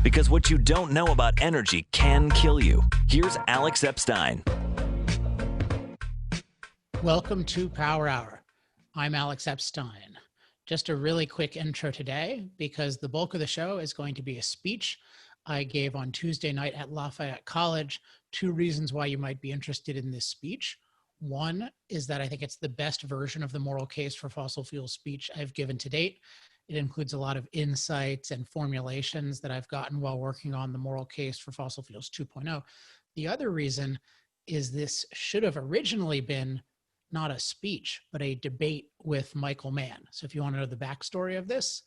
Because what you don't know about energy can kill you. Here's Alex Epstein. Welcome to Power Hour. I'm Alex Epstein. Just a really quick intro today because the bulk of the show is going to be a speech I gave on Tuesday night at Lafayette College. 2 reasons why you might be interested in this speech. One is that I think it's the best version of the moral case for fossil fuel speech I've given to date. It includes a lot of insights and formulations that I've gotten while working on the moral case for fossil fuels 2.0. The other reason is this should have originally been not a speech, but a debate with Michael Mann. So if you want to know the backstory of this,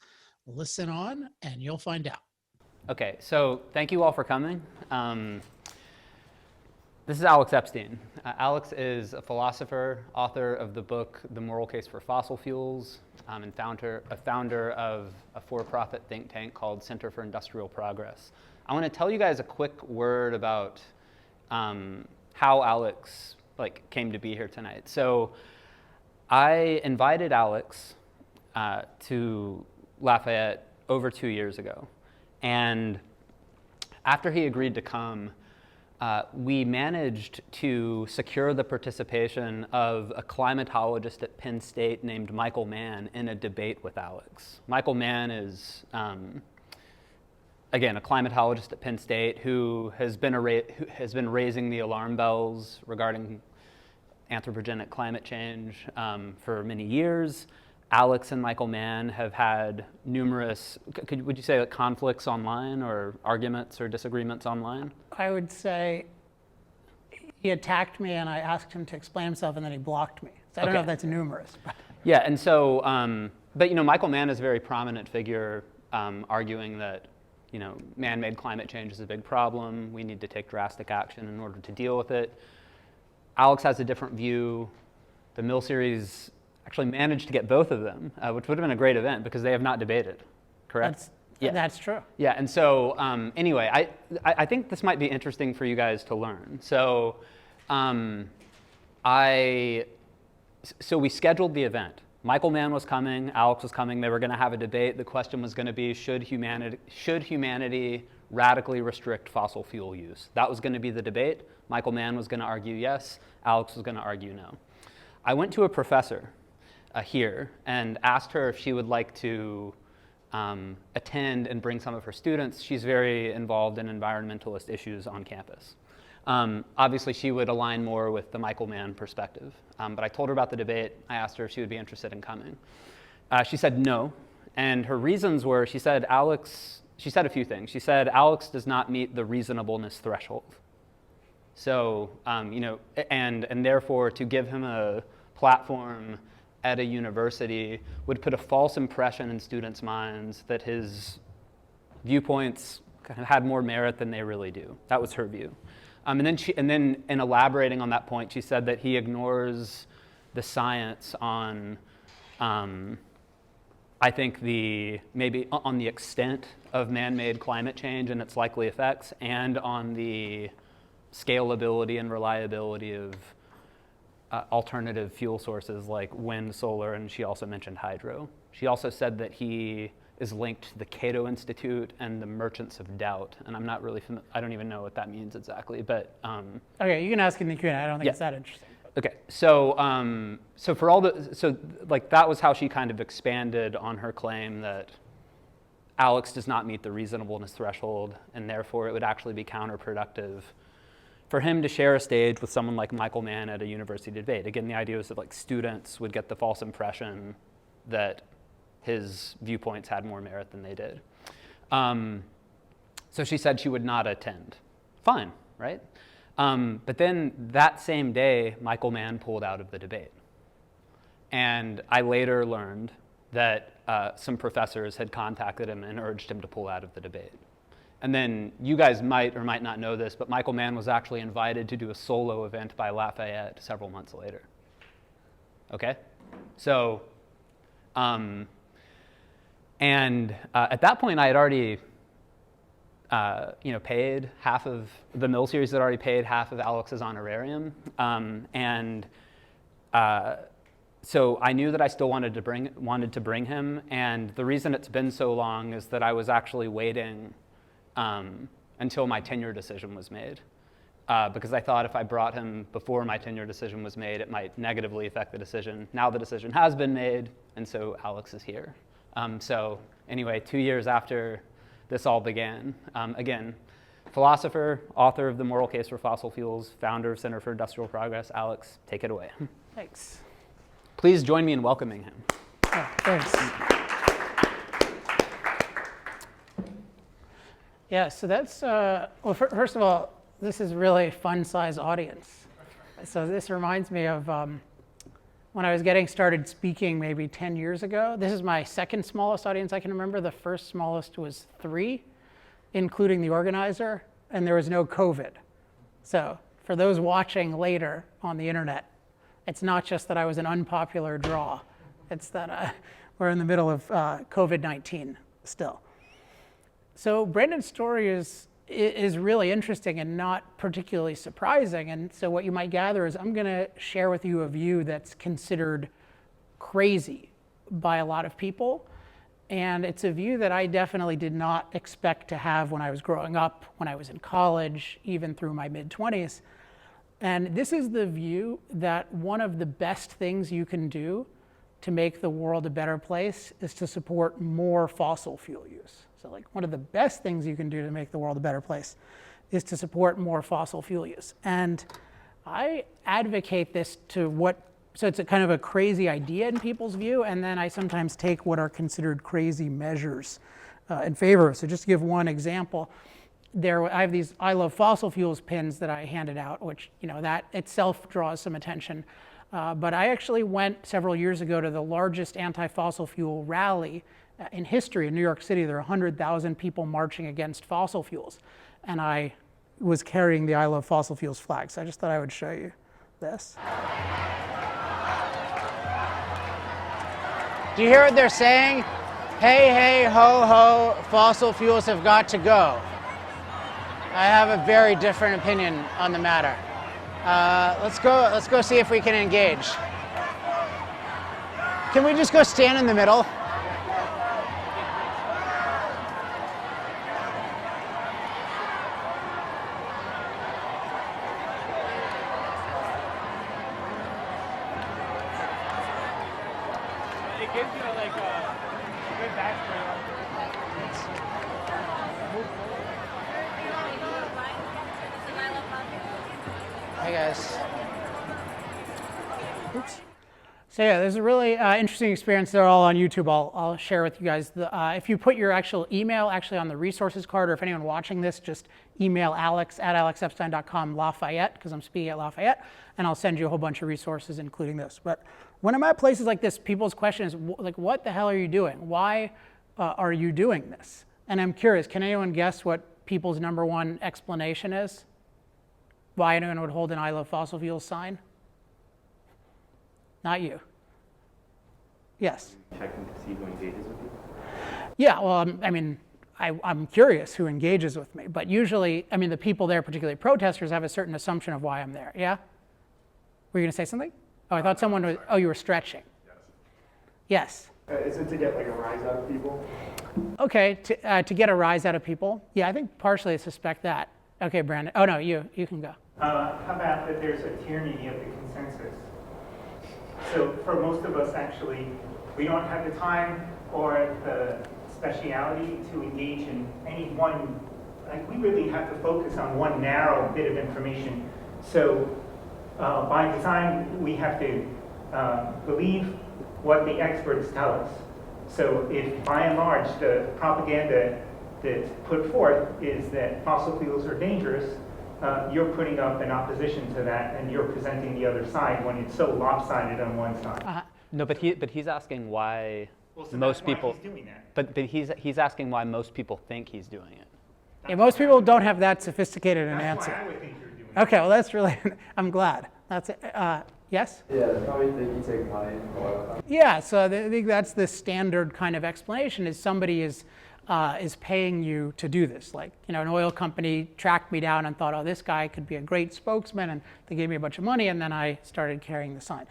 listen on and you'll find out. Okay, so thank you all for coming. This is Alex Epstein. Alex is a philosopher, author of the book, The Moral Case for Fossil Fuels, and a founder of a for-profit think tank called Center for Industrial Progress. I want to tell you guys a quick word about how Alex came to be here tonight. So I invited Alex to Lafayette over 2 years ago. And after he agreed to come, we managed to secure the participation of a climatologist at Penn State named Michael Mann in a debate with Alex. Michael Mann is, again, a climatologist at Penn State who has been raising the alarm bells regarding anthropogenic climate change for many years. Alex and Michael Mann have had numerous, would you say conflicts online or arguments or disagreements online? I would say he attacked me and I asked him to explain himself and then he blocked me. So I don't know if that's numerous. But. Yeah, and so, but Michael Mann is a very prominent figure arguing that, man-made climate change is a big problem. We need to take drastic action in order to deal with it. Alex has a different view. The Mill series actually managed to get both of them, which would have been a great event because they have not debated, correct? That's true. Yeah, and so anyway, I think this might be interesting for you guys to learn. So so we scheduled the event. Michael Mann was coming, Alex was coming, they were going to have a debate. The question was going to be, should humanity radically restrict fossil fuel use? That was going to be the debate. Michael Mann was going to argue yes, Alex was going to argue no. I went to a professor here and asked her if she would like to attend and bring some of her students. She's very involved in environmentalist issues on campus. Obviously, she would align more with the Michael Mann perspective. But I told her about the debate. I asked her if she would be interested in coming. She said no. And her reasons were, she said a few things. She said, Alex does not meet the reasonableness threshold. So, and therefore, to give him a platform at a university would put a false impression in students' minds that his viewpoints kind of had more merit than they really do. That was her view. And then in elaborating on that point, she said that he ignores the science on, I think maybe on the extent of man-made climate change and its likely effects, and on the scalability and reliability of alternative fuel sources like wind, solar, and she also mentioned hydro. She also said that he is linked to the Cato Institute and the Merchants of Doubt, and I'm not really I don't even know what that means exactly, but okay, you can ask in the Q&A. I don't think it's that interesting. Okay, so that was how she kind of expanded on her claim that Alex does not meet the reasonableness threshold, and therefore it would actually be counterproductive for him to share a stage with someone like Michael Mann at a university debate. Again, the idea was that students would get the false impression that his viewpoints had more merit than they did. So she said she would not attend. Fine, right? But then that same day, Michael Mann pulled out of the debate. And I later learned that some professors had contacted him and urged him to pull out of the debate. And then you guys might or might not know this, but Michael Mann was actually invited to do a solo event by Lafayette several months later. Okay? So, at that point I had already paid half of the Mill series, had already paid half of Alex's honorarium. So I knew that I still wanted to bring him, and the reason it's been so long is that I was actually waiting until my tenure decision was made. Because I thought if I brought him before my tenure decision was made, it might negatively affect the decision. Now the decision has been made, and so Alex is here. So anyway, 2 years after this all began, again, philosopher, author of The Moral Case for Fossil Fuels, founder of Center for Industrial Progress. Alex, take it away. Thanks. Please join me in welcoming him. Oh, thanks. Yeah, so that's, well, first of all, this is really a fun-sized audience. So this reminds me of when I was getting started speaking maybe 10 years ago. This is my second smallest audience I can remember. The first smallest was 3, including the organizer, and there was no COVID. So for those watching later on the internet, it's not just that I was an unpopular draw. It's that we're in the middle of COVID-19 still. So Brendan's story is really interesting and not particularly surprising. And so what you might gather is I'm going to share with you a view that's considered crazy by a lot of people. And it's a view that I definitely did not expect to have when I was growing up, when I was in college, even through my mid-20s. And this is the view that one of the best things you can do to make the world a better place is to support more fossil fuel use. So like one of the best things you can do to make the world a better place is to support more fossil fuel use. And I advocate this to so it's a kind of a crazy idea in people's view, and then I sometimes take what are considered crazy measures in favor. So just to give one example, I have these I Love Fossil Fuels pins that I handed out, which that itself draws some attention. But I actually went several years ago to the largest anti-fossil fuel rally in history in New York City. There were 100,000 people marching against fossil fuels. And I was carrying the I Love Fossil Fuels flag. So I just thought I would show you this. Do you hear what they're saying? Hey, hey, ho, ho, fossil fuels have got to go. I have a very different opinion on the matter. Let's go see if we can engage. Can we just go stand in the middle? It gives you like a good backstory. Hey guys. Oops. So yeah, there's a really interesting experience. They're all on YouTube. I'll share with you guys. If you put your actual email actually on the resources card, or if anyone watching this, just email Alex at alexepstein.com Lafayette, because I'm speaking at Lafayette, and I'll send you a whole bunch of resources, including this. But when I'm at places like this, people's question is, like, what the hell are you doing? Why are you doing this? And I'm curious, can anyone guess what people's number one explanation is? Why anyone would hold an I Love Fossil Fuels sign? Not you. Yes? Checking to see who engages with you? Yeah, well, I mean, I'm curious who engages with me. But usually, I mean, the people there, particularly protesters, have a certain assumption of why I'm there. Yeah? Were you going to say something? Oh, I thought someone was, oh, you were stretching. Yes? Is it to get like a rise out of people? Okay, to get a rise out of people. Yeah, I think partially I suspect that. Okay, Brandon. Oh, no, you can go. How about that there's a tyranny of the consensus? So for most of us, actually, we don't have the time or the speciality to engage in any one, like we really have to focus on one narrow bit of information. So by design, we have to believe what the experts tell us. So if by and large the propaganda that's put forth is that fossil fuels are dangerous, you're putting up an opposition to that, and you're presenting the other side when it's so lopsided on one side. No, but he's asking why Well, so most that's why people. he's doing that. But he's asking why most people think he's doing it. Yeah, most people don't have that sophisticated an That's answer. why I would think you're doing it. Okay, well, that's really, I'm glad. That's it. Yes? Yeah, they probably think you take money for oil. Yeah, so I think that's the standard kind of explanation is somebody is paying you to do this. Like, an oil company tracked me down and thought, oh, this guy could be a great spokesman, and they gave me a bunch of money, and then I started carrying the sign.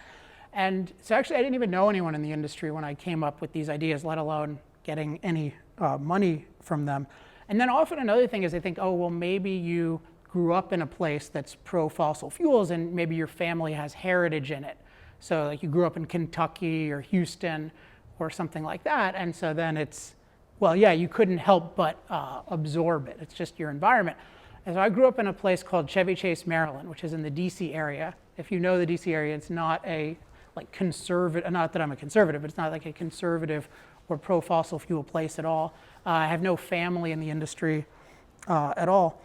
And so actually, I didn't even know anyone in the industry when I came up with these ideas, let alone getting any money from them. And then often another thing is they think, oh, well, maybe you grew up in a place that's pro-fossil fuels and maybe your family has heritage in it. So like you grew up in Kentucky or Houston or something like that. And so then it's, well, yeah, you couldn't help but absorb it. It's just your environment. And so I grew up in a place called Chevy Chase, Maryland, which is in the DC area. If you know the DC area, it's not a like conservative, not that I'm a conservative, but it's not like a conservative or pro-fossil fuel place at all. I have no family in the industry at all.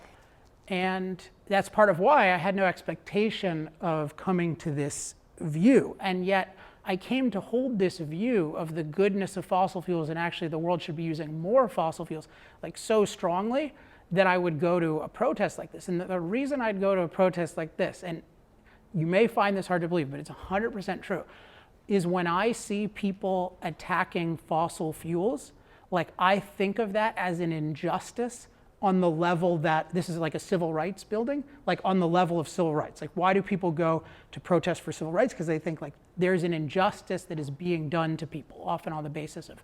And that's part of why I had no expectation of coming to this view. And yet I came to hold this view of the goodness of fossil fuels and actually the world should be using more fossil fuels like so strongly that I would go to a protest like this. And the reason I'd go to a protest like this, and you may find this hard to believe, but it's 100% true, is when I see people attacking fossil fuels, like I think of that as an injustice on the level that this is like a civil rights building, like on the level of civil rights. Like why do people go to protest for civil rights? Because they think like there's an injustice that is being done to people, often on the basis of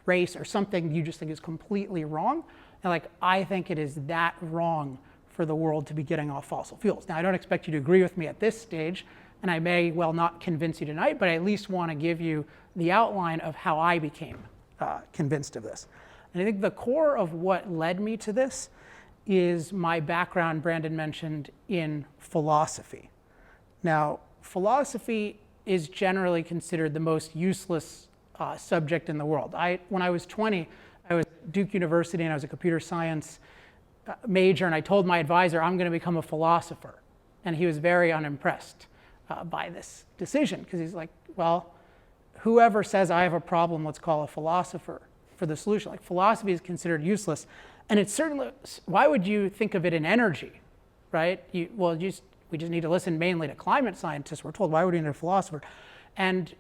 race or something you just think is completely wrong. And like I think it is that wrong for the world to be getting off fossil fuels. Now I don't expect you to agree with me at this stage, and I may well not convince you tonight, but I at least want to give you the outline of how I became convinced of this. And I think the core of what led me to this is my background, Brandon mentioned, in philosophy. Now, philosophy is generally considered the most useless subject in the world. When I was 20, I was at Duke University and I was a computer science major, and I told my advisor, I'm going to become a philosopher. And he was very unimpressed by this decision, because he's like, well, whoever says I have a problem, let's call a philosopher for the solution. Like philosophy is considered useless. And it's certainly, why would you think of it in energy, right? We just need to listen mainly to climate scientists, we're told. Why would we need a philosopher? And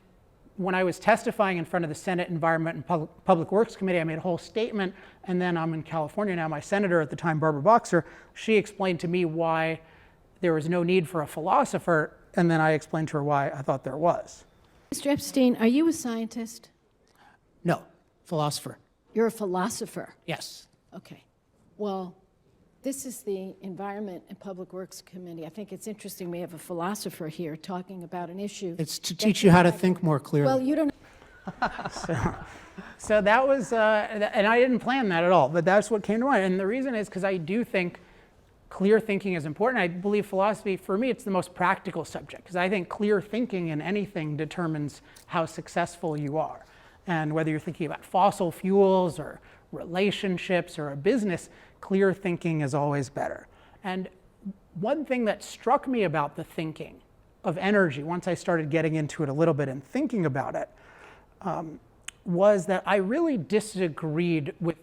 when I was testifying in front of the Senate Environment and Public Works Committee, I made a whole statement, and then I'm in California now. My senator at the time, Barbara Boxer, she explained to me why there was no need for a philosopher, and then I explained to her why I thought there was. Mr. Epstein, are you a scientist? No, philosopher. You're a philosopher. Yes. Okay. Well, this is the Environment and Public Works Committee. I think it's interesting we have a philosopher here talking about an issue. It's to teach you how to think more clearly. Well, you don't. So that was, and I didn't plan that at all, but that's what came to mind. And the reason is because I do think clear thinking is important. I believe philosophy, for me, it's the most practical subject, because I think clear thinking in anything determines how successful you are. And whether you're thinking about fossil fuels or relationships or a business, clear thinking is always better. And one thing that struck me about the thinking of energy, once I started getting into it a little bit and thinking about it, was that I really disagreed with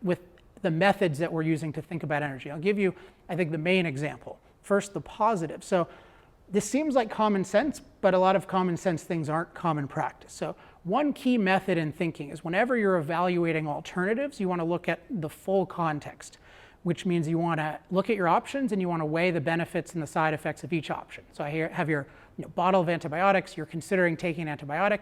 with the methods that we're using to think about energy. I'll give you, I think, the main example. First, the positive. So this seems like common sense, but a lot of common sense things aren't common practice. So one key method in thinking is whenever you're evaluating alternatives, you want to look at the full context, which means you want to look at your options and you want to weigh the benefits and the side effects of each option. So I have your bottle of antibiotics, you're considering taking an antibiotic.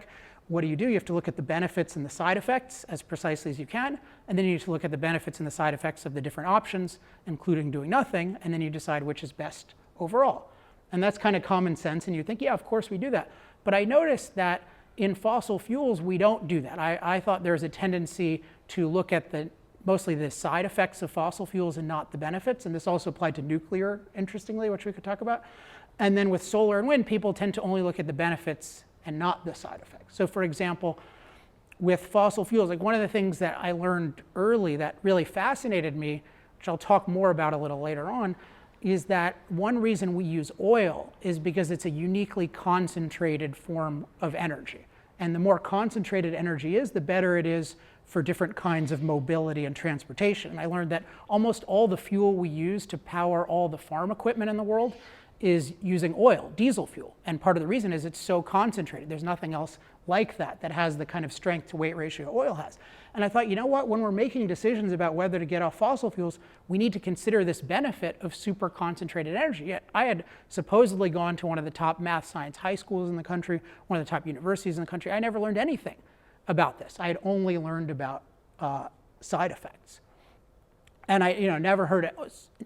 What do? You have to look at the benefits and the side effects as precisely as you can, and then you need to look at the benefits and the side effects of the different options, including doing nothing, and then you decide which is best overall. And that's kind of common sense, and you think, yeah, of course we do that. But I noticed that in fossil fuels, we don't do that. I thought there's a tendency to look at mostly the side effects of fossil fuels and not the benefits, and this also applied to nuclear, interestingly, which we could talk about. And then with solar and wind, people tend to only look at the benefits and not the side effects. So for example, with fossil fuels, like one of the things that I learned early that really fascinated me, which I'll talk more about a little later on, is that one reason we use oil is because it's a uniquely concentrated form of energy. And the more concentrated energy is, the better it is for different kinds of mobility and transportation. And I learned that almost all the fuel we use to power all the farm equipment in the world is using oil, diesel fuel. And part of the reason is it's so concentrated. There's nothing else like that has the kind of strength to weight ratio oil has. And I thought, you know what, when we're making decisions about whether to get off fossil fuels, we need to consider this benefit of super concentrated energy. Yet I had supposedly gone to one of the top math science high schools in the country, one of the top universities in the country. I never learned anything about this. I had only learned about side effects. And I never heard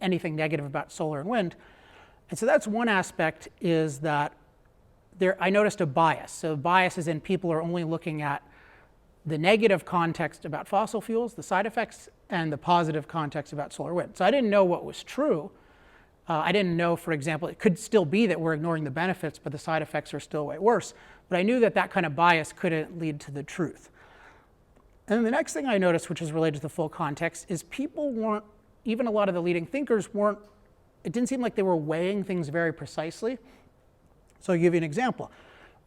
anything negative about solar and wind. And so that's one aspect, is that I noticed a bias. So bias is in people are only looking at the negative context about fossil fuels, the side effects, and the positive context about solar wind. So I didn't know what was true. I didn't know, for example, it could still be that we're ignoring the benefits, but the side effects are still way worse. But I knew that that kind of bias couldn't lead to the truth. And then the next thing I noticed, which is related to the full context, is people weren't, even a lot of the leading thinkers weren't, it didn't seem like they were weighing things very precisely. So I'll give you an example.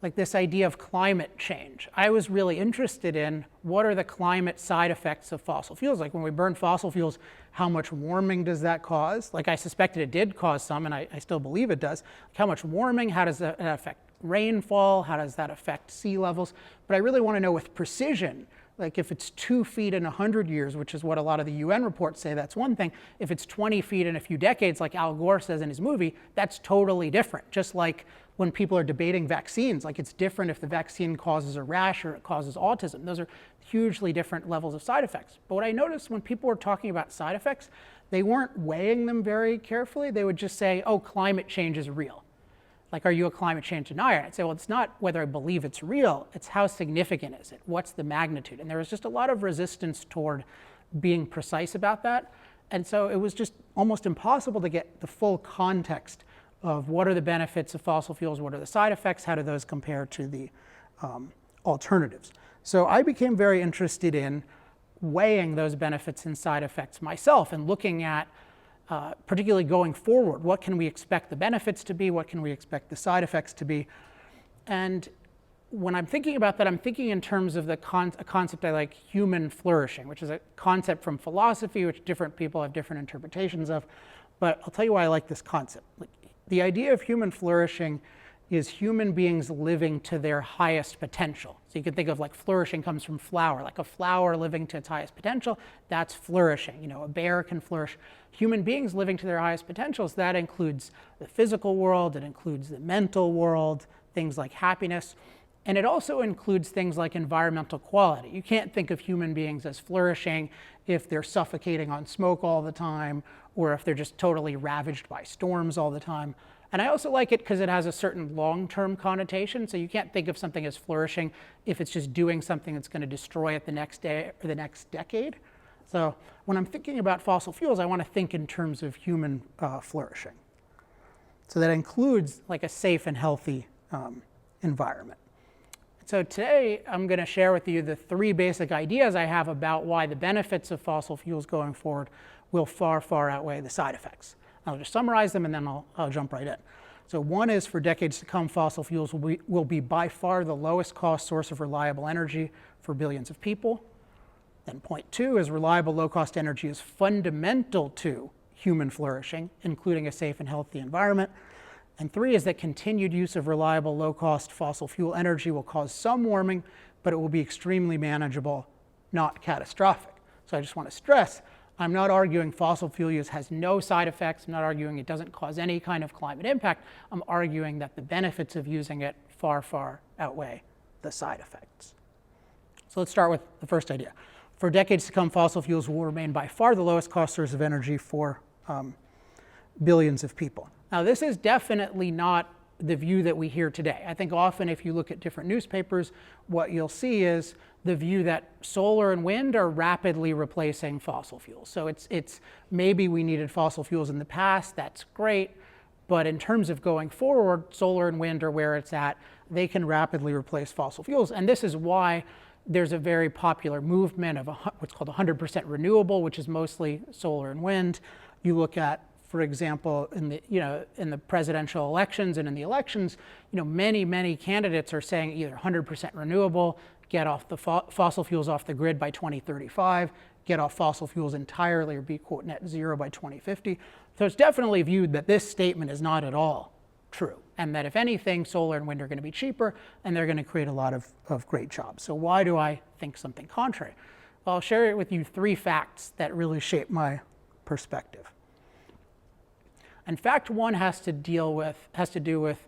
Like this idea of climate change. I was really interested in what are the climate side effects of fossil fuels. Like when we burn fossil fuels, how much warming does that cause? Like I suspected it did cause some, and I still believe it does. Like how much warming, how does that affect rainfall, how does that affect sea levels? But I really want to know with precision, like if it's 2 feet in 100 years, which is what a lot of the UN reports say, that's one thing. If it's 20 feet in a few decades, like Al Gore says in his movie, that's totally different. Just like when people are debating vaccines, like it's different if the vaccine causes a rash or it causes autism. Those are hugely different levels of side effects. But what I noticed when people were talking about side effects, they weren't weighing them very carefully. They would just say, oh, climate change is real. Like, are you a climate change denier? I'd say, well, it's not whether I believe it's real, it's how significant is it? What's the magnitude? And there was just a lot of resistance toward being precise about that. And so it was just almost impossible to get the full context of what are the benefits of fossil fuels, what are the side effects, how do those compare to the alternatives. So I became very interested in weighing those benefits and side effects myself and looking at, particularly going forward, what can we expect the benefits to be, what can we expect the side effects to be. And when I'm thinking about that, I'm thinking in terms of a concept I like, human flourishing, which is a concept from philosophy, which different people have different interpretations of. But I'll tell you why I like this concept. The idea of human flourishing is human beings living to their highest potential. So you can think of like flourishing comes from flower, like a flower living to its highest potential, that's flourishing. A bear can flourish. Human beings living to their highest potentials, that includes the physical world, it includes the mental world, things like happiness, and it also includes things like environmental quality. You can't think of human beings as flourishing if they're suffocating on smoke all the time, or if they're just totally ravaged by storms all the time. And I also like it because it has a certain long-term connotation. So you can't think of something as flourishing if it's just doing something that's going to destroy it the next day or the next decade. So when I'm thinking about fossil fuels, I want to think in terms of human flourishing. So that includes like a safe and healthy environment. So today I'm going to share with you the 3 basic ideas I have about why the benefits of fossil fuels going forward will far, far outweigh the side effects. I'll just summarize them and then I'll jump right in. So one is, for decades to come, fossil fuels will be by far the lowest cost source of reliable energy for billions of people. Then point 2 is reliable low-cost energy is fundamental to human flourishing, including a safe and healthy environment. And 3 is that continued use of reliable low-cost fossil fuel energy will cause some warming, but it will be extremely manageable, not catastrophic. So I just want to stress, I'm not arguing fossil fuel use has no side effects. I'm not arguing it doesn't cause any kind of climate impact. I'm arguing that the benefits of using it far, far outweigh the side effects. So let's start with the first idea. For decades to come, fossil fuels will remain by far the lowest cost source of energy for billions of people. Now, this is definitely not the view that we hear today. I think often if you look at different newspapers, what you'll see is the view that solar and wind are rapidly replacing fossil fuels. So it's maybe we needed fossil fuels in the past, that's great, but in terms of going forward, solar and wind are where it's at. They can rapidly replace fossil fuels, and this is why there's a very popular movement of what's called 100% renewable, which is mostly solar and wind. You look at, for example, in the presidential elections and in the elections, many candidates are saying either 100% renewable, get off the fossil fuels off the grid by 2035, get off fossil fuels entirely or be, quote, net zero by 2050. So it's definitely viewed that this statement is not at all true, and that if anything, solar and wind are going to be cheaper and they're going to create a lot of great jobs. So why do I think something contrary? Well, I'll share with you 3 facts that really shape my perspective. And fact 1 has to do with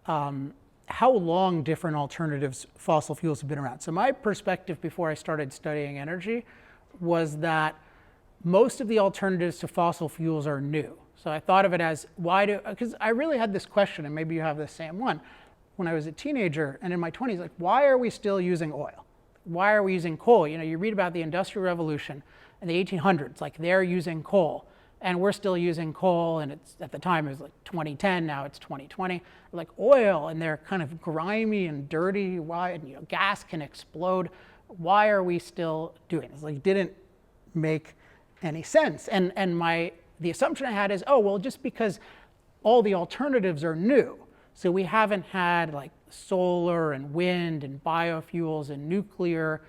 how long different alternatives, fossil fuels, have been around. So my perspective before I started studying energy was that most of the alternatives to fossil fuels are new. So I thought of it as, because I really had this question, and maybe you have the same one, when I was a teenager and in my 20s, like, why are we still using oil? Why are we using coal? You know, you read about the Industrial Revolution in the 1800s, like they're using coal, and we're still using coal, and it's, at the time it was like 2010, now it's 2020, like oil, and they're kind of grimy and dirty, why, and, you know, gas can explode. Why are we still doing this? Like, didn't make any sense. And the assumption I had is, oh, well, just because all the alternatives are new, so we haven't had like solar and wind and biofuels and nuclear,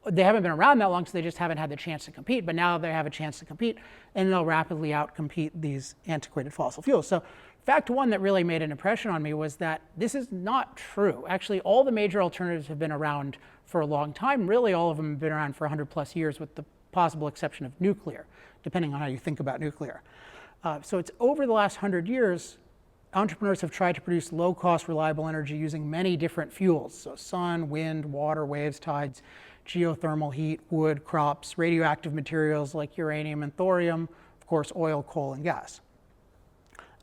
they haven't been around that long, so they just haven't had the chance to compete, but now they have a chance to compete, and they'll rapidly outcompete these antiquated fossil fuels. So fact one that really made an impression on me was that this is not true. Actually, all the major alternatives have been around for a long time. Really, all of them have been around for 100 plus years, with the possible exception of nuclear, depending on how you think about nuclear. So it's over the last 100 years, entrepreneurs have tried to produce low-cost, reliable energy using many different fuels. So sun, wind, water, waves, tides, geothermal heat, wood, crops, radioactive materials like uranium and thorium, of course, oil, coal, and gas.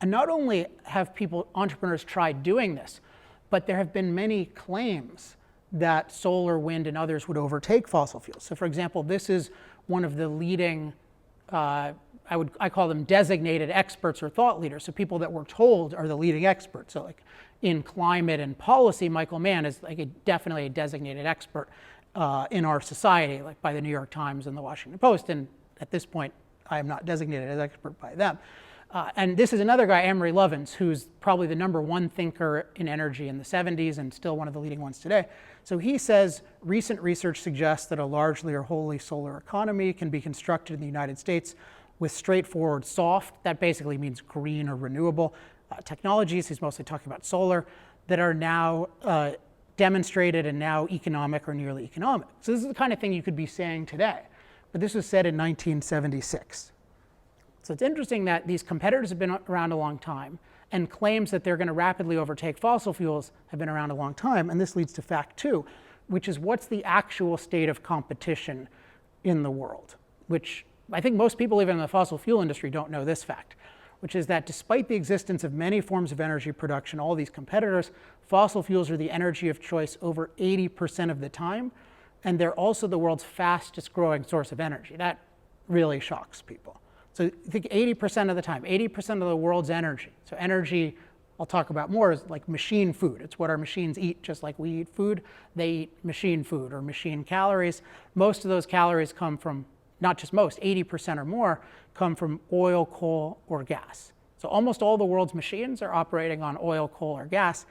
And not only have entrepreneurs tried doing this, but there have been many claims that solar, wind, and others would overtake fossil fuels. So for example, this is one of the leading, I call them designated experts or thought leaders. So people that we're told are the leading experts. So like in climate and policy, Michael Mann is like definitely a designated expert in our society, like by the New York Times and the Washington Post. And at this point, I am not designated as expert by them. And this is another guy, Amory Lovins, who's probably the #1 thinker in energy in the 70s and still one of the leading ones today. So he says, recent research suggests that a largely or wholly solar economy can be constructed in the United States with straightforward soft, that basically means green or renewable, technologies, he's mostly talking about solar, that are now demonstrated and now economic or nearly economic. So this is the kind of thing you could be saying today. But this was said in 1976. So it's interesting that these competitors have been around a long time, and claims that they're going to rapidly overtake fossil fuels have been around a long time. And this leads to fact two, which is what's the actual state of competition in the world, which I think most people even in the fossil fuel industry don't know this fact, which is that despite the existence of many forms of energy production, all these competitors, fossil fuels are the energy of choice over 80% of the time, and they're also the world's fastest growing source of energy. That really shocks people. So I think 80% of the time, 80% of the world's energy. So energy, I'll talk about more, is like machine food. It's what our machines eat, just like we eat food. They eat machine food or machine calories. Most of those calories come from, not just most, 80% or more come from oil, coal, or gas. So almost all the world's machines are operating on oil, coal, or gas.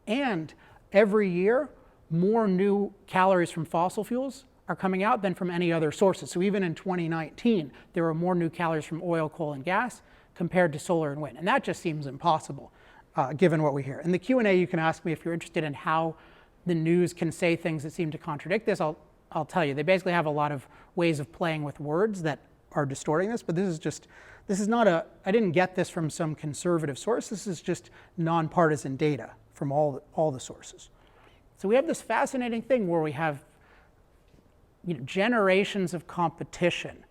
And every year, more new calories from fossil fuels are coming out than from any other sources. So even in 2019, there were more new calories from oil, coal, and gas compared to solar and wind. And that just seems impossible, given what we hear. In the Q&A, you can ask me if you're interested in how the news can say things that seem to contradict this. I'll tell you, they basically have a lot of ways of playing with words that are distorting this, but this is not I didn't get this from some conservative source. This is just nonpartisan data from all the sources. So we have this fascinating thing where we have generations of competition,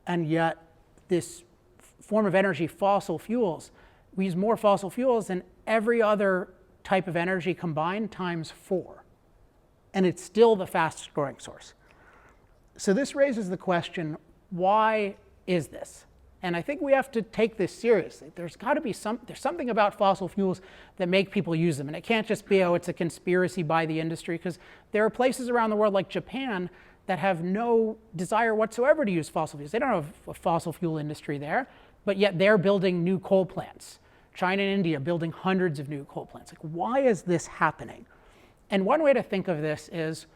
and yet this form of energy, fossil fuels, we use more fossil fuels than every other type of energy combined times 4. And it's still the fastest growing source. So this raises the question, why is this? And I think we have to take this seriously. There's got to be there's something about fossil fuels that make people use them. And it can't just be, oh, it's a conspiracy by the industry, because there are places around the world like Japan that have no desire whatsoever to use fossil fuels. They don't have a fossil fuel industry there, but yet they're building new coal plants. China and India building hundreds of new coal plants. Like, why is this happening? And one way to think of this is,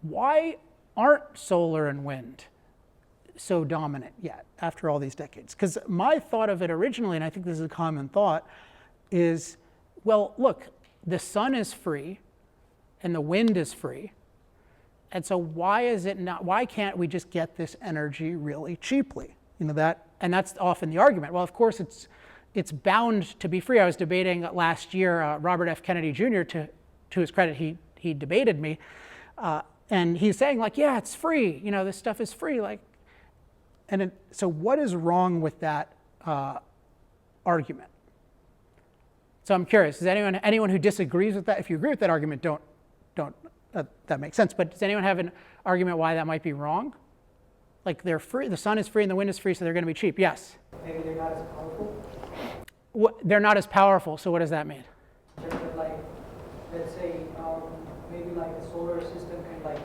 why aren't solar and wind so dominant yet after all these decades? Because my thought of it originally, and I think this is a common thought, is, well, look, the sun is free and the wind is free. And so why can't we just get this energy really cheaply? And that's often the argument. Well, of course, it's bound to be free. I was debating last year, Robert F. Kennedy Jr., to his credit, he debated me. And he's saying, like, yeah, it's free. This stuff is free. Like, So what is wrong with that argument? So I'm curious, does anyone who disagrees with that, if you agree with that argument, don't that makes sense. But does anyone have an argument why that might be wrong? Like they're free, the sun is free and the wind is free, so they're going to be cheap. Yes? Maybe they're not as powerful. They're not as powerful, so what does that mean? In terms of like, let's say, maybe like a solar system can like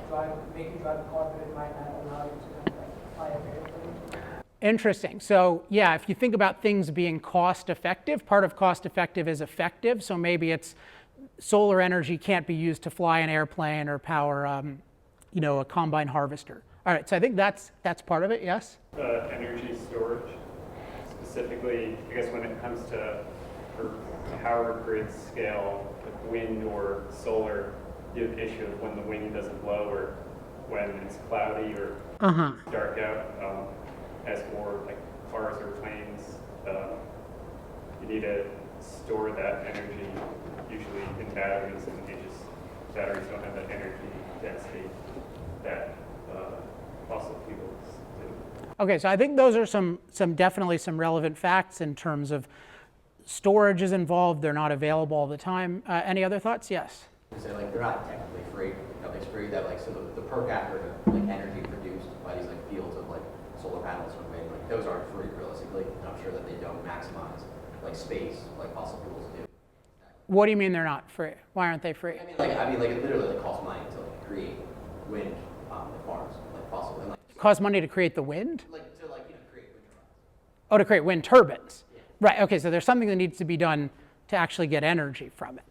make you drive a car, but it might not allow you to kind of like fly a airplane. Interesting. So yeah, if you think about things being cost effective, part of cost effective is effective. So maybe it's solar energy can't be used to fly an airplane or power, a combine harvester. All right, so I think that's part of it. Yes. Energy storage, specifically, I guess when it comes to power grid scale, like wind or solar, you have the issue of when the wind doesn't blow or when it's cloudy or dark out. As for like cars or planes, you need to store that energy usually in batteries, and batteries don't have that energy density that fossil fuels do. Okay, so I think those are definitely some relevant facts in terms of storage is involved. They're not available all the time. Any other thoughts? Yes. Say like they're not technically free. Nothing's free. That like so the per capita like energy produced by these like fields of like solar panels or wind, like those aren't free realistically. And I'm sure that they don't maximize like space like fossil fuels do. What do you mean they're not free? Why aren't they free? I mean it literally costs money to like create wind farms like fossil and like. It costs money to create the wind? Like to create wind turbines. Oh, to create wind turbines. Yeah. Right. Okay. So there's something that needs to be done to actually get energy from it.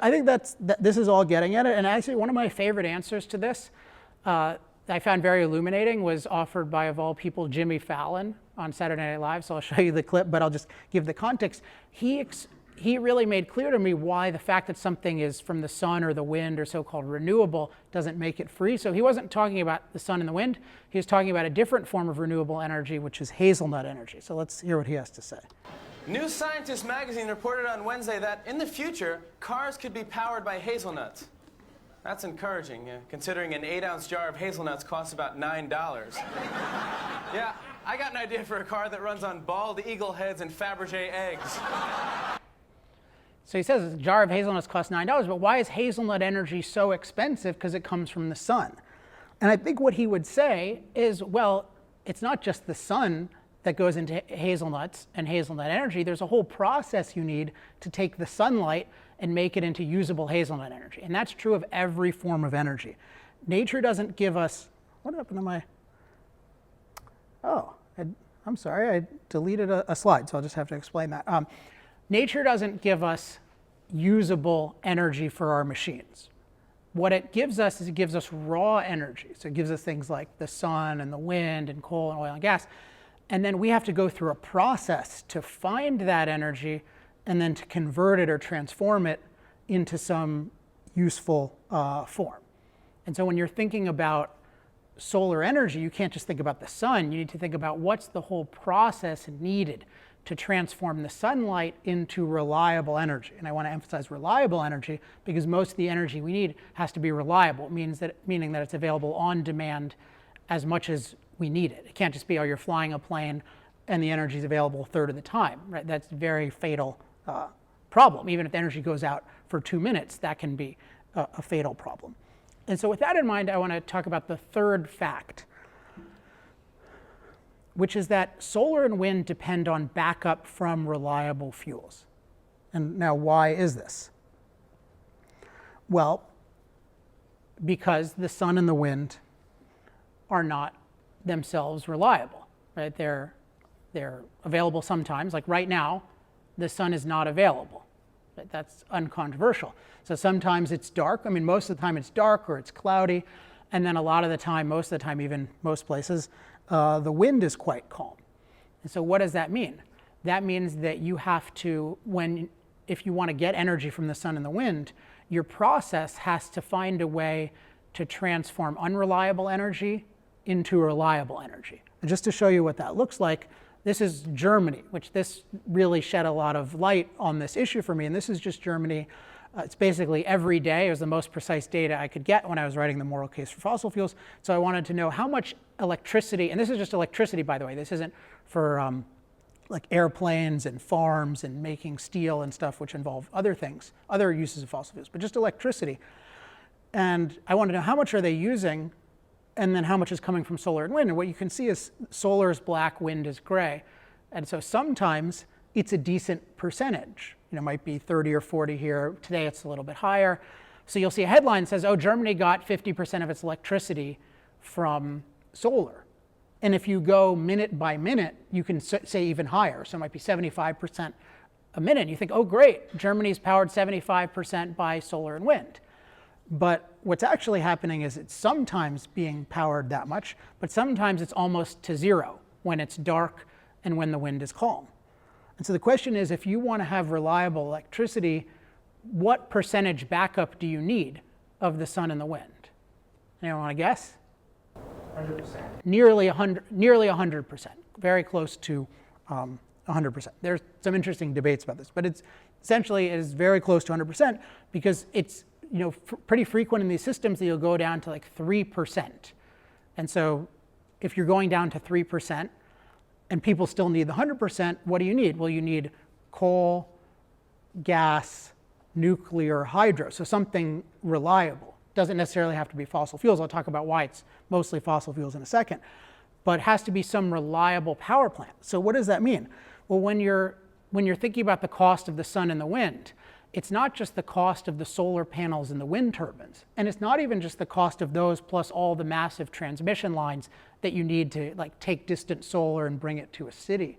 I think this is all getting at it. And actually, one of my favorite answers to this I found very illuminating was offered by, of all people, Jimmy Fallon on Saturday Night Live. So I'll show you the clip, but I'll just give the context. He really made clear to me why the fact that something is from the sun or the wind or so-called renewable doesn't make it free. So he wasn't talking about the sun and the wind. He was talking about a different form of renewable energy, which is hazelnut energy. So let's hear what he has to say. New Scientist magazine reported on Wednesday that in the future, cars could be powered by hazelnuts. That's encouraging, considering an 8-ounce jar of hazelnuts costs about $9. Yeah, I got an idea for a car that runs on bald eagle heads and Fabergé eggs. So he says a jar of hazelnuts costs $9, but why is hazelnut energy so expensive? Because it comes from the sun. And I think what he would say is, well, it's not just the sun that goes into hazelnuts and hazelnut energy. There's a whole process you need to take the sunlight and make it into usable hazelnut energy. And that's true of every form of energy. Nature doesn't give us, what happened to my, I'm sorry, I deleted a slide, so I'll just have to explain that. Nature doesn't give us usable energy for our machines. What it gives us is it gives us raw energy. So it gives us things like the sun and the wind and coal and oil and gas. And then we have to go through a process to find that energy and then to convert it or transform it into some useful form. And so when you're thinking about solar energy, you can't just think about the sun. You need to think about what's the whole process needed to transform the sunlight into reliable energy. And I want to emphasize reliable energy because most of the energy we need has to be reliable, meaning that it's available on demand as much as we need it. It can't just be, oh, you're flying a plane and the energy is available a third of the time, right? That's a very fatal problem. Even if the energy goes out for 2 minutes, that can be a fatal problem. And so with that in mind, I want to talk about the third fact, which is that solar and wind depend on backup from reliable fuels. And now why is this? Well, because the sun and the wind are not themselves reliable, right? They're available sometimes, like right now, the sun is not available. Right? That's uncontroversial. So sometimes it's dark. I mean, most of the time it's dark or it's cloudy. And then a lot of the time, most of the time, even most places, the wind is quite calm. And so what does that mean? That means that you have to, if you want to get energy from the sun and the wind, your process has to find a way to transform unreliable energy into reliable energy. And just to show you what that looks like, this is Germany, which this really shed a lot of light on this issue for me. And this is just Germany It's basically every day. It was the most precise data I could get when I was writing the moral case for fossil fuels. So I wanted to know how much electricity, and this is just electricity, by the way. This isn't for like airplanes and farms and making steel and stuff, which involve other things, other uses of fossil fuels, but just electricity. And I wanted to know how much are they using, and then how much is coming from solar and wind. And what you can see is solar is black, wind is gray. And so sometimes it's a decent percentage. It might be 30 or 40 here. Today it's a little bit higher. So you'll see a headline that says, oh, Germany got 50% of its electricity from solar. And if you go minute by minute, you can say even higher. So it might be 75% a minute. You think, oh, great, Germany's powered 75% by solar and wind. But what's actually happening is it's sometimes being powered that much, but sometimes it's almost to zero when it's dark and when the wind is calm. And so the question is, if you want to have reliable electricity, what percentage backup do you need of the sun and the wind? Anyone want to guess? 100%. Nearly 100%, very close to 100%. There's some interesting debates about this, but it's essentially it is very close to 100% because it's pretty frequent in these systems that you'll go down to like 3%. And so if you're going down to 3%, and people still need the 100%, what do you need? Well, you need coal, gas, nuclear, hydro, so something reliable. Doesn't necessarily have to be fossil fuels. I'll talk about why it's mostly fossil fuels in a second. But it has to be some reliable power plant. So what does that mean? Well, when you're thinking about the cost of the sun and the wind, it's not just the cost of the solar panels and the wind turbines. And it's not even just the cost of those plus all the massive transmission lines that you need to take distant solar and bring it to a city.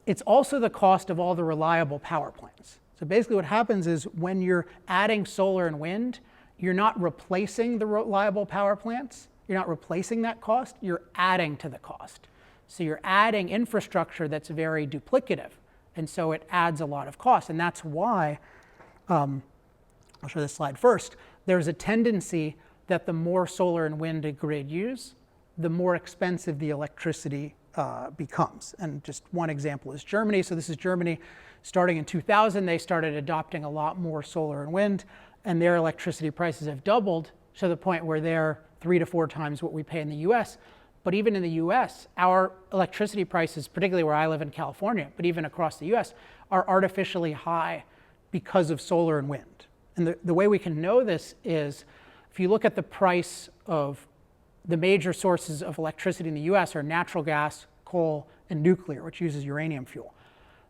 It's also the cost of all the reliable power plants. So basically what happens is when you're adding solar and wind, you're not replacing the reliable power plants. You're not replacing that cost. You're adding to the cost. So you're adding infrastructure that's very duplicative. And so it adds a lot of cost. And that's why, I'll show this slide first, there's a tendency that the more solar and wind a grid use, the more expensive the electricity becomes. And just one example is Germany. So this is Germany. Starting in 2000, they started adopting a lot more solar and wind, and their electricity prices have doubled to the point where they're 3 to 4 times what we pay in the US. But even in the US, our electricity prices, particularly where I live in California, but even across the US, are artificially high because of solar and wind. And the way we can know this is if you look at the price of the major sources of electricity in the US are natural gas, coal, and nuclear, which uses uranium fuel.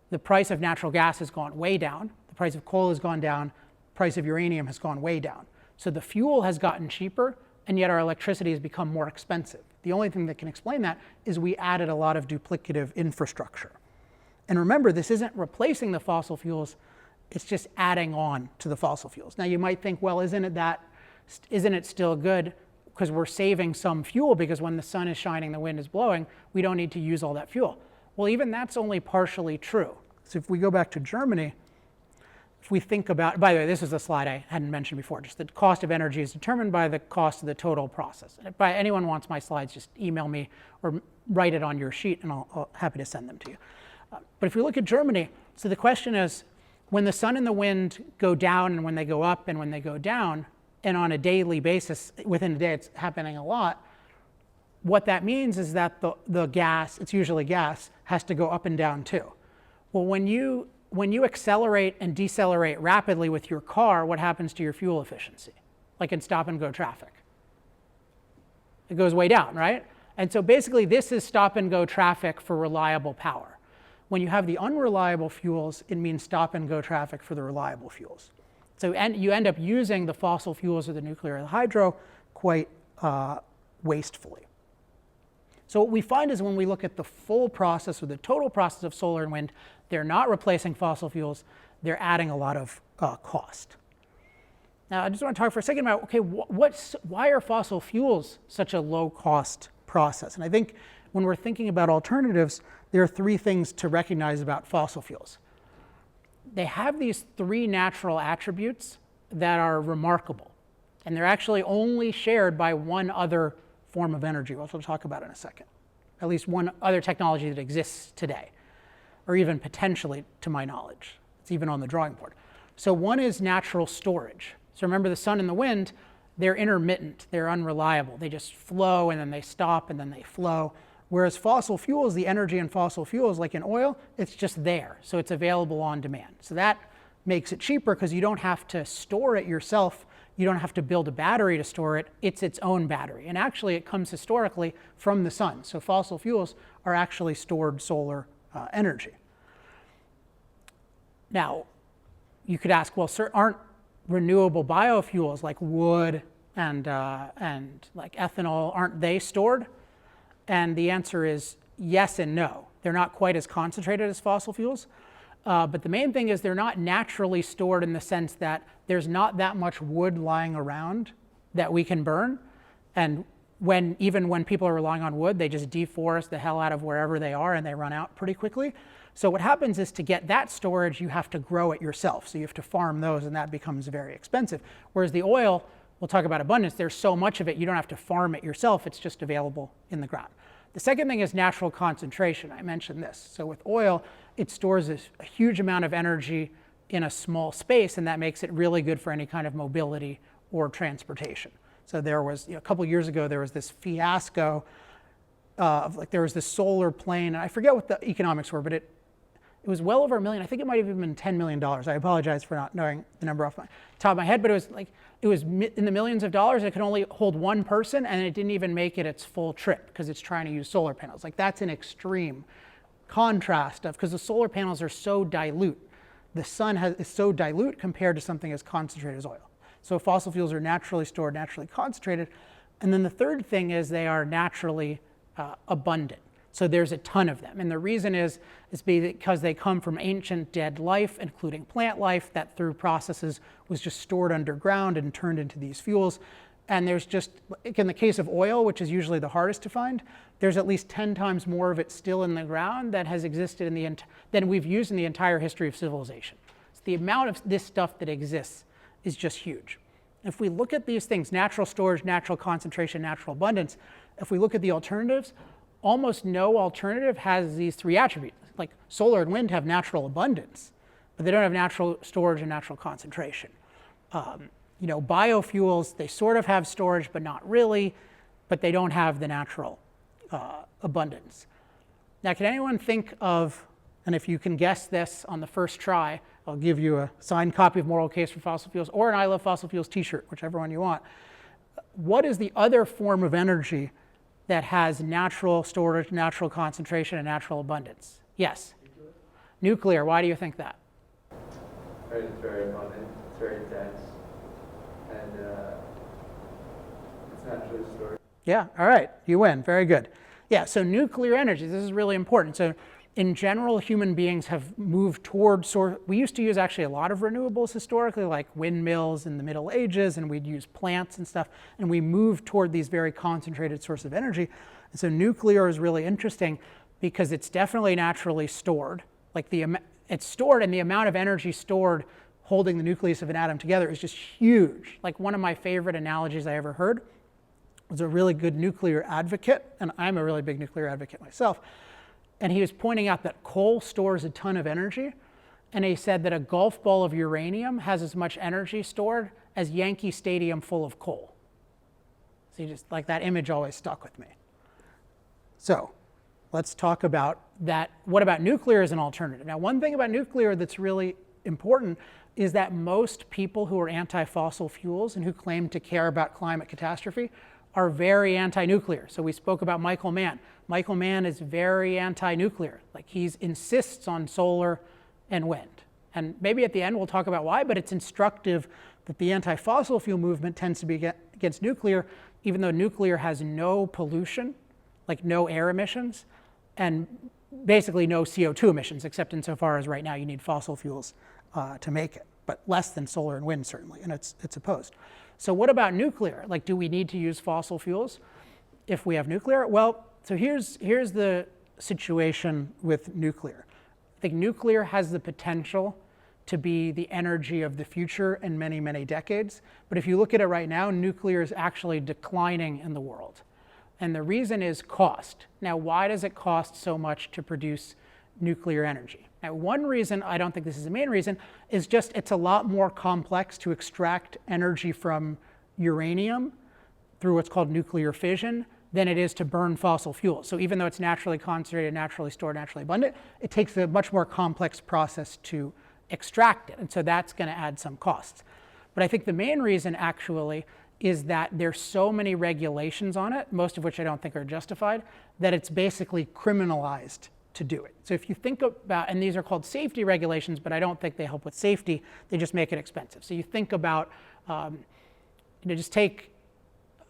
The price of natural gas has gone way down. The price of coal has gone down. The price of uranium has gone way down. So the fuel has gotten cheaper, and yet our electricity has become more expensive. The only thing that can explain that is we added a lot of duplicative infrastructure. And remember, this isn't replacing the fossil fuels, it's just adding on to the fossil fuels. Now you might think, well, isn't it still good because we're saving some fuel because when the sun is shining, the wind is blowing, we don't need to use all that fuel. Well, even that's only partially true. So if we go back to Germany, if we think about, by the way, this is a slide I hadn't mentioned before, just the cost of energy is determined by the cost of the total process. And if anyone wants my slides, just email me or write it on your sheet and I'll happy to send them to you. But if we look at Germany, so the question is, when the sun and the wind go down and when they go up and when they go down, and on a daily basis, within a day it's happening a lot, what that means is that the gas, it's usually gas, has to go up and down too. Well, when you accelerate and decelerate rapidly with your car, what happens to your fuel efficiency? Like in stop and go traffic. It goes way down, right? And so basically this is stop and go traffic for reliable power. When you have the unreliable fuels, it means stop and go traffic for the reliable fuels. So you end up using the fossil fuels or the nuclear or the hydro quite wastefully. So what we find is when we look at the full process or the total process of solar and wind, they're not replacing fossil fuels, they're adding a lot of cost. Now I just want to talk for a second about, okay, why are fossil fuels such a low cost process? And I think when we're thinking about alternatives, there are 3 things to recognize about fossil fuels. They have these 3 natural attributes that are remarkable, and they're actually only shared by one other form of energy, which we'll talk about in a second. At least one other technology that exists today, or even potentially, to my knowledge. It's even on the drawing board. So one is natural storage. So remember, the sun and the wind, they're intermittent, they're unreliable. They just flow and then they stop and then they flow. Whereas fossil fuels, the energy in fossil fuels, like in oil, it's just there. So it's available on demand. So that makes it cheaper because you don't have to store it yourself. You don't have to build a battery to store it. It's its own battery. And actually, it comes historically from the sun. So fossil fuels are actually stored solar energy. Now, you could ask, well, sir, aren't renewable biofuels like wood and like ethanol, aren't they stored? And the answer is yes and no. They're not quite as concentrated as fossil fuels. But the main thing is they're not naturally stored in the sense that there's not that much wood lying around that we can burn. And even when people are relying on wood, they just deforest the hell out of wherever they are and they run out pretty quickly. So what happens is, to get that storage, you have to grow it yourself. So you have to farm those, and that becomes very expensive. Whereas the oil, we'll talk about abundance, there's so much of it, you don't have to farm it yourself. It's just available in the ground. The second thing is natural concentration. I mentioned this. So with oil, it stores a huge amount of energy in a small space, and that makes it really good for any kind of mobility or transportation. So there was, a couple years ago, there was this fiasco of, like, there was this solar plane, and I forget what the economics were, but it was well over $1 million. I think it might have even been $10 million. I apologize for not knowing the number off my top of my head, but it was in the millions of dollars. It could only hold one person, and it didn't even make it its full trip because it's trying to use solar panels. Like, that's an extreme contrast of, because the solar panels are so dilute. The sun is so dilute compared to something as concentrated as oil. So fossil fuels are naturally stored, naturally concentrated. And then the third thing is they are naturally abundant. So there's a ton of them. And the reason is because they come from ancient dead life, including plant life, that through processes was just stored underground and turned into these fuels. And there's just, like in the case of oil, which is usually the hardest to find, there's at least 10 times more of it still in the ground that has existed than we've used in the entire history of civilization. So the amount of this stuff that exists is just huge. If we look at these things, natural storage, natural concentration, natural abundance, if we look at the alternatives, almost no alternative has these three attributes. Like solar and wind have natural abundance, but they don't have natural storage and natural concentration. Biofuels, they sort of have storage, but not really, but they don't have the natural abundance. Now, can anyone think of, and if you can guess this on the first try, I'll give you a signed copy of Moral Case for Fossil Fuels or an I Love Fossil Fuels t-shirt, whichever one you want. What is the other form of energy that has natural storage, natural concentration, and natural abundance? Yes? Nuclear. Why do you think that? It's very abundant, it's very dense, and it's naturally stored. Yeah, all right, you win, very good. Yeah, so nuclear energy, this is really important. So in general, human beings have moved toward we used to use actually a lot of renewables historically, like windmills in the Middle Ages, and we'd use plants and stuff, and we moved toward these very concentrated sources of energy. And so nuclear is really interesting because it's definitely naturally stored. Like it's stored, and the amount of energy stored holding the nucleus of an atom together is just huge. Like one of my favorite analogies I ever heard was a really good nuclear advocate, and I'm a really big nuclear advocate myself. And he was pointing out that coal stores a ton of energy. And he said that a golf ball of uranium has as much energy stored as Yankee Stadium full of coal. So that image always stuck with me. So let's talk about that. What about nuclear as an alternative? Now, one thing about nuclear that's really important is that most people who are anti-fossil fuels and who claim to care about climate catastrophe are very anti-nuclear. So we spoke about Michael Mann. Michael Mann is very anti-nuclear. Like he insists on solar and wind. And maybe at the end we'll talk about why, but it's instructive that the anti-fossil fuel movement tends to be against nuclear, even though nuclear has no pollution, like no air emissions, and basically no CO2 emissions, except insofar as right now you need fossil fuels to make it, but less than solar and wind certainly, and it's opposed. So what about nuclear? Like, do we need to use fossil fuels if we have nuclear? Well, so here's the situation with nuclear. I think nuclear has the potential to be the energy of the future in many, many decades. But if you look at it right now, nuclear is actually declining in the world. And the reason is cost. Now, why does it cost so much to produce nuclear energy. Now, one reason, I don't think this is the main reason, is just it's a lot more complex to extract energy from uranium through what's called nuclear fission than it is to burn fossil fuels. So even though it's naturally concentrated, naturally stored, naturally abundant, it takes a much more complex process to extract it. And so that's going to add some costs. But I think the main reason actually is that there's so many regulations on it, most of which I don't think are justified, that it's basically criminalized to do it. So if you think about, and these are called safety regulations, but I don't think they help with safety, they just make it expensive. So you think about, just take,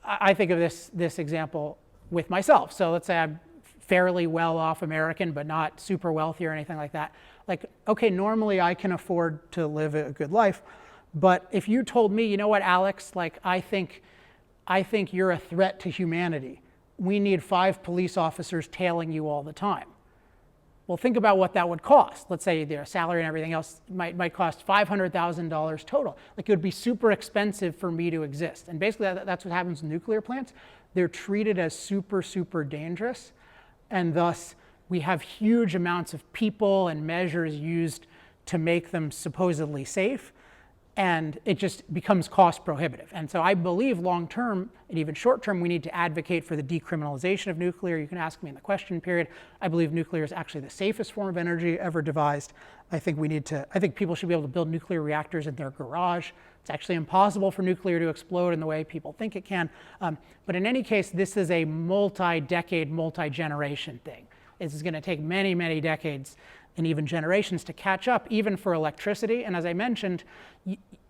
I think of this example with myself. So let's say I'm fairly well-off American, but not super wealthy or anything like that. Like, okay, normally I can afford to live a good life, but if you told me, you know what, Alex, like I think you're a threat to humanity. We need 5 police officers tailing you all the time. Well, think about what that would cost. Let's say their salary and everything else might cost $500,000 total. Like it would be super expensive for me to exist. And basically that's what happens with nuclear plants. They're treated as super, super dangerous. And thus we have huge amounts of people and measures used to make them supposedly safe. And it just becomes cost prohibitive. And so I believe long term and even short term, we need to advocate for the decriminalization of nuclear. You can ask me in the question period. I believe nuclear is actually the safest form of energy ever devised. I think people should be able to build nuclear reactors in their garage. It's actually impossible for nuclear to explode in the way people think it can. But in any case, this is a multi-decade, multi-generation thing. This is going to take many, many decades and even generations to catch up, even for electricity. And as I mentioned,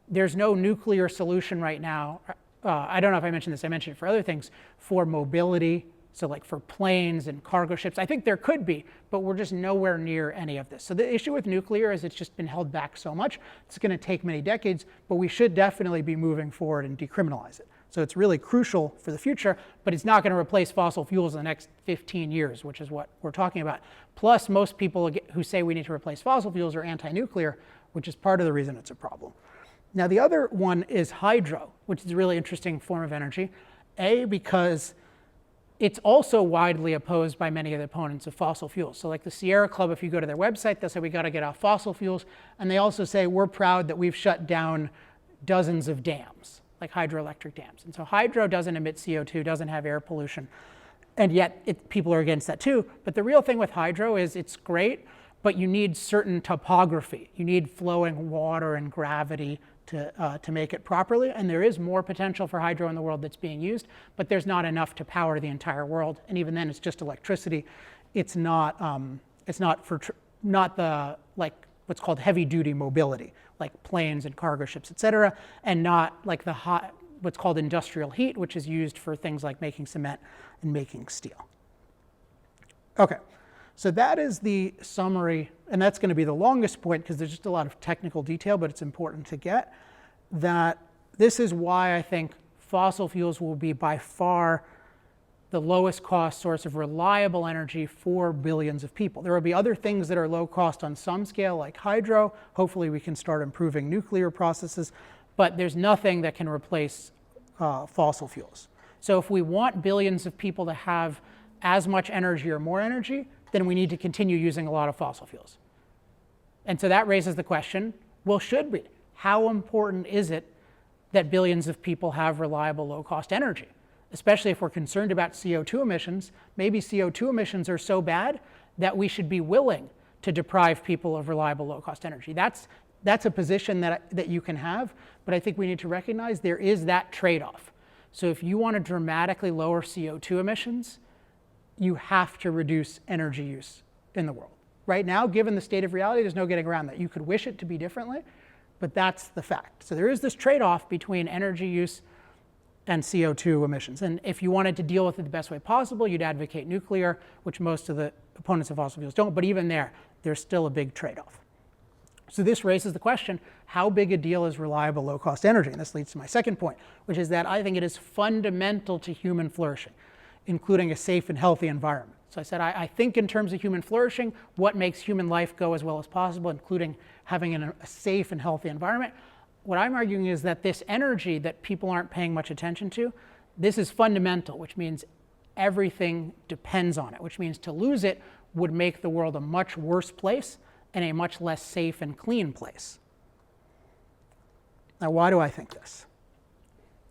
there's no nuclear solution right now. I don't know if I mentioned this, I mentioned it for other things, for mobility, so like for planes and cargo ships. I think there could be, but we're just nowhere near any of this. So the issue with nuclear is it's just been held back so much. It's going to take many decades, but we should definitely be moving forward and decriminalize it. So it's really crucial for the future, but it's not going to replace fossil fuels in the next 15 years, which is what we're talking about. Plus, most people who say we need to replace fossil fuels are anti-nuclear, which is part of the reason it's a problem. Now, the other one is hydro, which is a really interesting form of energy. Because it's also widely opposed by many of the opponents of fossil fuels. So like the Sierra Club, if you go to their website, they'll say we got to get off fossil fuels. And they also say we're proud that we've shut down dozens of dams, like hydroelectric dams. And so hydro doesn't emit CO2, doesn't have air pollution. And yet people are against that too. But the real thing with hydro is it's great, but you need certain topography. You need flowing water and gravity to make it properly. And there is more potential for hydro in the world that's being used, but there's not enough to power the entire world. And even then, it's just electricity. It's not the like what's called heavy duty mobility, like planes and cargo ships, et cetera, and not like the what's called industrial heat, which is used for things like making cement and making steel. Okay. So that is the summary, and that's going to be the longest point because there's just a lot of technical detail, but it's important to get that this is why I think fossil fuels will be by far the lowest cost source of reliable energy for billions of people. There will be other things that are low cost on some scale, like hydro. Hopefully we can start improving nuclear processes, but there's nothing that can replace fossil fuels. So if we want billions of people to have as much energy or more energy, then we need to continue using a lot of fossil fuels. And so that raises the question, well, should we? How important is it that billions of people have reliable, low-cost energy? Especially if we're concerned about CO2 emissions. Maybe CO2 emissions are so bad that we should be willing to deprive people of reliable, low-cost energy. That's a position that you can have, but I think we need to recognize there is that trade-off. So if you want to dramatically lower CO2 emissions, you have to reduce energy use in the world. Right now, given the state of reality, there's no getting around that. You could wish it to be differently, but that's the fact. So there is this trade-off between energy use and CO2 emissions. And if you wanted to deal with it the best way possible, you'd advocate nuclear, which most of the opponents of fossil fuels don't, but even there's still a big trade-off. So this raises the question, how big a deal is reliable, low-cost energy? And this leads to my second point, which is that I think it is fundamental to human flourishing, including a safe and healthy environment. So I said, I think in terms of human flourishing, what makes human life go as well as possible, including having a safe and healthy environment. What I'm arguing is that this energy that people aren't paying much attention to, this is fundamental, which means everything depends on it, which means to lose it would make the world a much worse place and a much less safe and clean place. Now, why do I think this?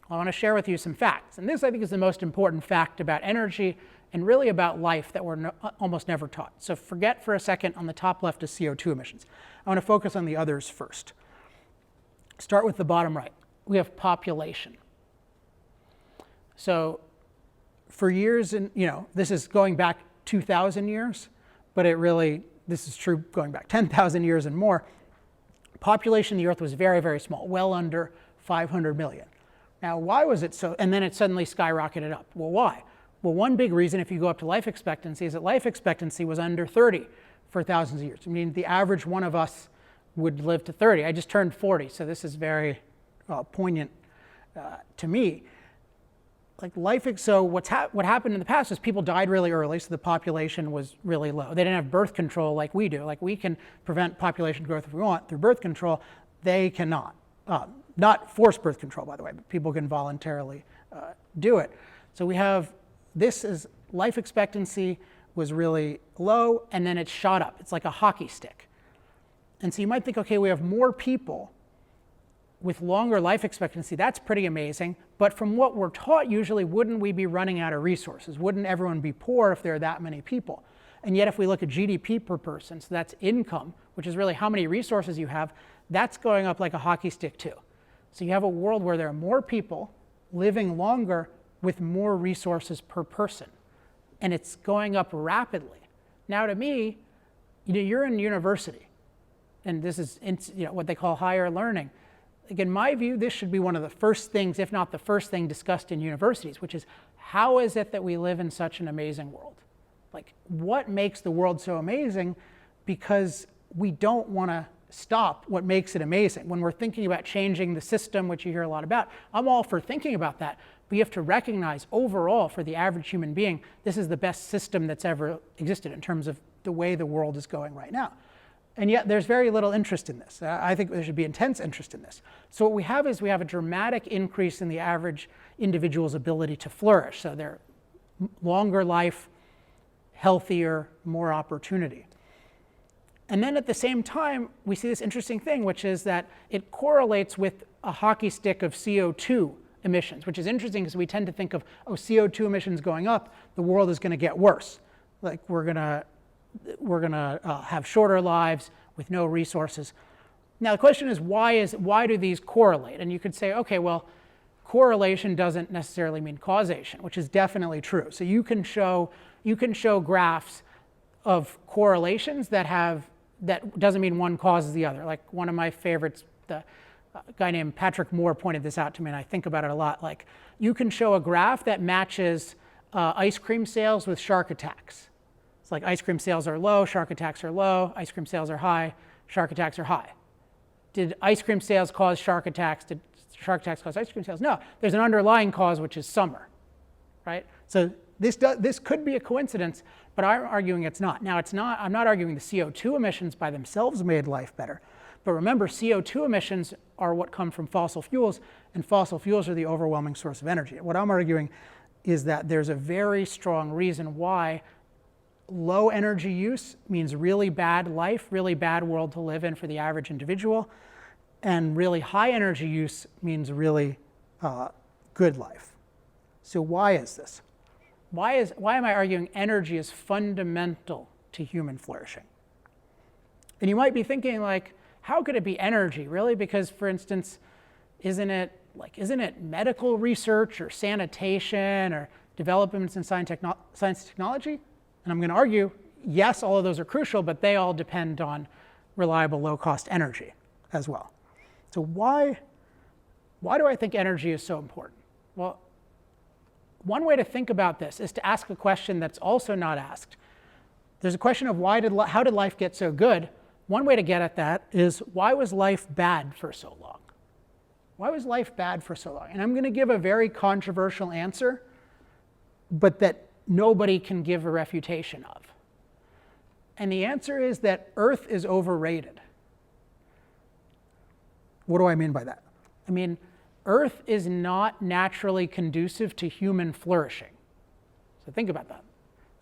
I want to share with you some facts. And this, I think, is the most important fact about energy and really about life that we're almost never taught. So forget for a second on the top left is CO2 emissions. I want to focus on the others first. Start with the bottom right. We have population. So for years, and this is going back 2,000 years, but this is true going back 10,000 years and more. Population of the Earth was very, very small, well under 500 million. Now, why was it so? And then it suddenly skyrocketed up. Well, why? Well, one big reason, if you go up to life expectancy, is that life expectancy was under 30 for thousands of years. I mean, the average one of us would live to 30. I just turned 40, so this is very poignant to me. So what happened in the past is people died really early, so the population was really low. They didn't have birth control like we do. Like we can prevent population growth if we want through birth control. They cannot. Not forced birth control, by the way, but people can voluntarily do it. So we have this is life expectancy was really low, and then it shot up. It's like a hockey stick. And so you might think, okay, we have more people with longer life expectancy. That's pretty amazing. But from what we're taught, usually, wouldn't we be running out of resources? Wouldn't everyone be poor if there are that many people? And yet, if we look at GDP per person, so that's income, which is really how many resources you have, that's going up like a hockey stick too. So you have a world where there are more people living longer with more resources per person. And it's going up rapidly. Now, to me, you're in university, and this is what they call higher learning. In my view, this should be one of the first things, if not the first thing, discussed in universities, which is how is it that we live in such an amazing world? Like, what makes the world so amazing? Because we don't want to stop what makes it amazing. When we're thinking about changing the system, which you hear a lot about, I'm all for thinking about that. But you have to recognize overall, for the average human being, this is the best system that's ever existed in terms of the way the world is going right now. And yet there's very little interest in this. I think there should be intense interest in this. So what we have is we have a dramatic increase in the average individual's ability to flourish. So they're longer life, healthier, more opportunity. And then at the same time, we see this interesting thing, which is that it correlates with a hockey stick of CO2 emissions, which is interesting because we tend to think of, CO2 emissions going up, the world is going to get worse. Like we're going to have shorter lives with no resources. Now the question is why do these correlate? And you could say, okay, well, correlation doesn't necessarily mean causation, which is definitely true. So you can show graphs of correlations that doesn't mean one causes the other. Like one of my favorites, a guy named Patrick Moore pointed this out to me, and I think about it a lot. Like you can show a graph that matches ice cream sales with shark attacks. It's like ice cream sales are low, shark attacks are low, ice cream sales are high, shark attacks are high. Did ice cream sales cause shark attacks? Did shark attacks cause ice cream sales? No, there's an underlying cause, which is summer, right? So this could be a coincidence, but I'm arguing it's not. Now, I'm not arguing the CO2 emissions by themselves made life better. But remember, CO2 emissions are what come from fossil fuels, and fossil fuels are the overwhelming source of energy. What I'm arguing is that there's a very strong reason why low energy use means really bad life, really bad world to live in for the average individual, and really high energy use means really good life. So why is this? Why am I arguing energy is fundamental to human flourishing? And you might be thinking, like, how could it be energy, really? Because, for instance, isn't it medical research or sanitation or developments in science and technology? And I'm going to argue, yes, all of those are crucial, but they all depend on reliable, low-cost energy as well. So why do I think energy is so important? Well, one way to think about this is to ask a question that's also not asked. There's a question of how did life get so good? One way to get at that is, why was life bad for so long? Why was life bad for so long? And I'm going to give a very controversial answer, but that nobody can give a refutation of. And the answer is that Earth is overrated. What do I mean by that? I mean, Earth is not naturally conducive to human flourishing. So think about that.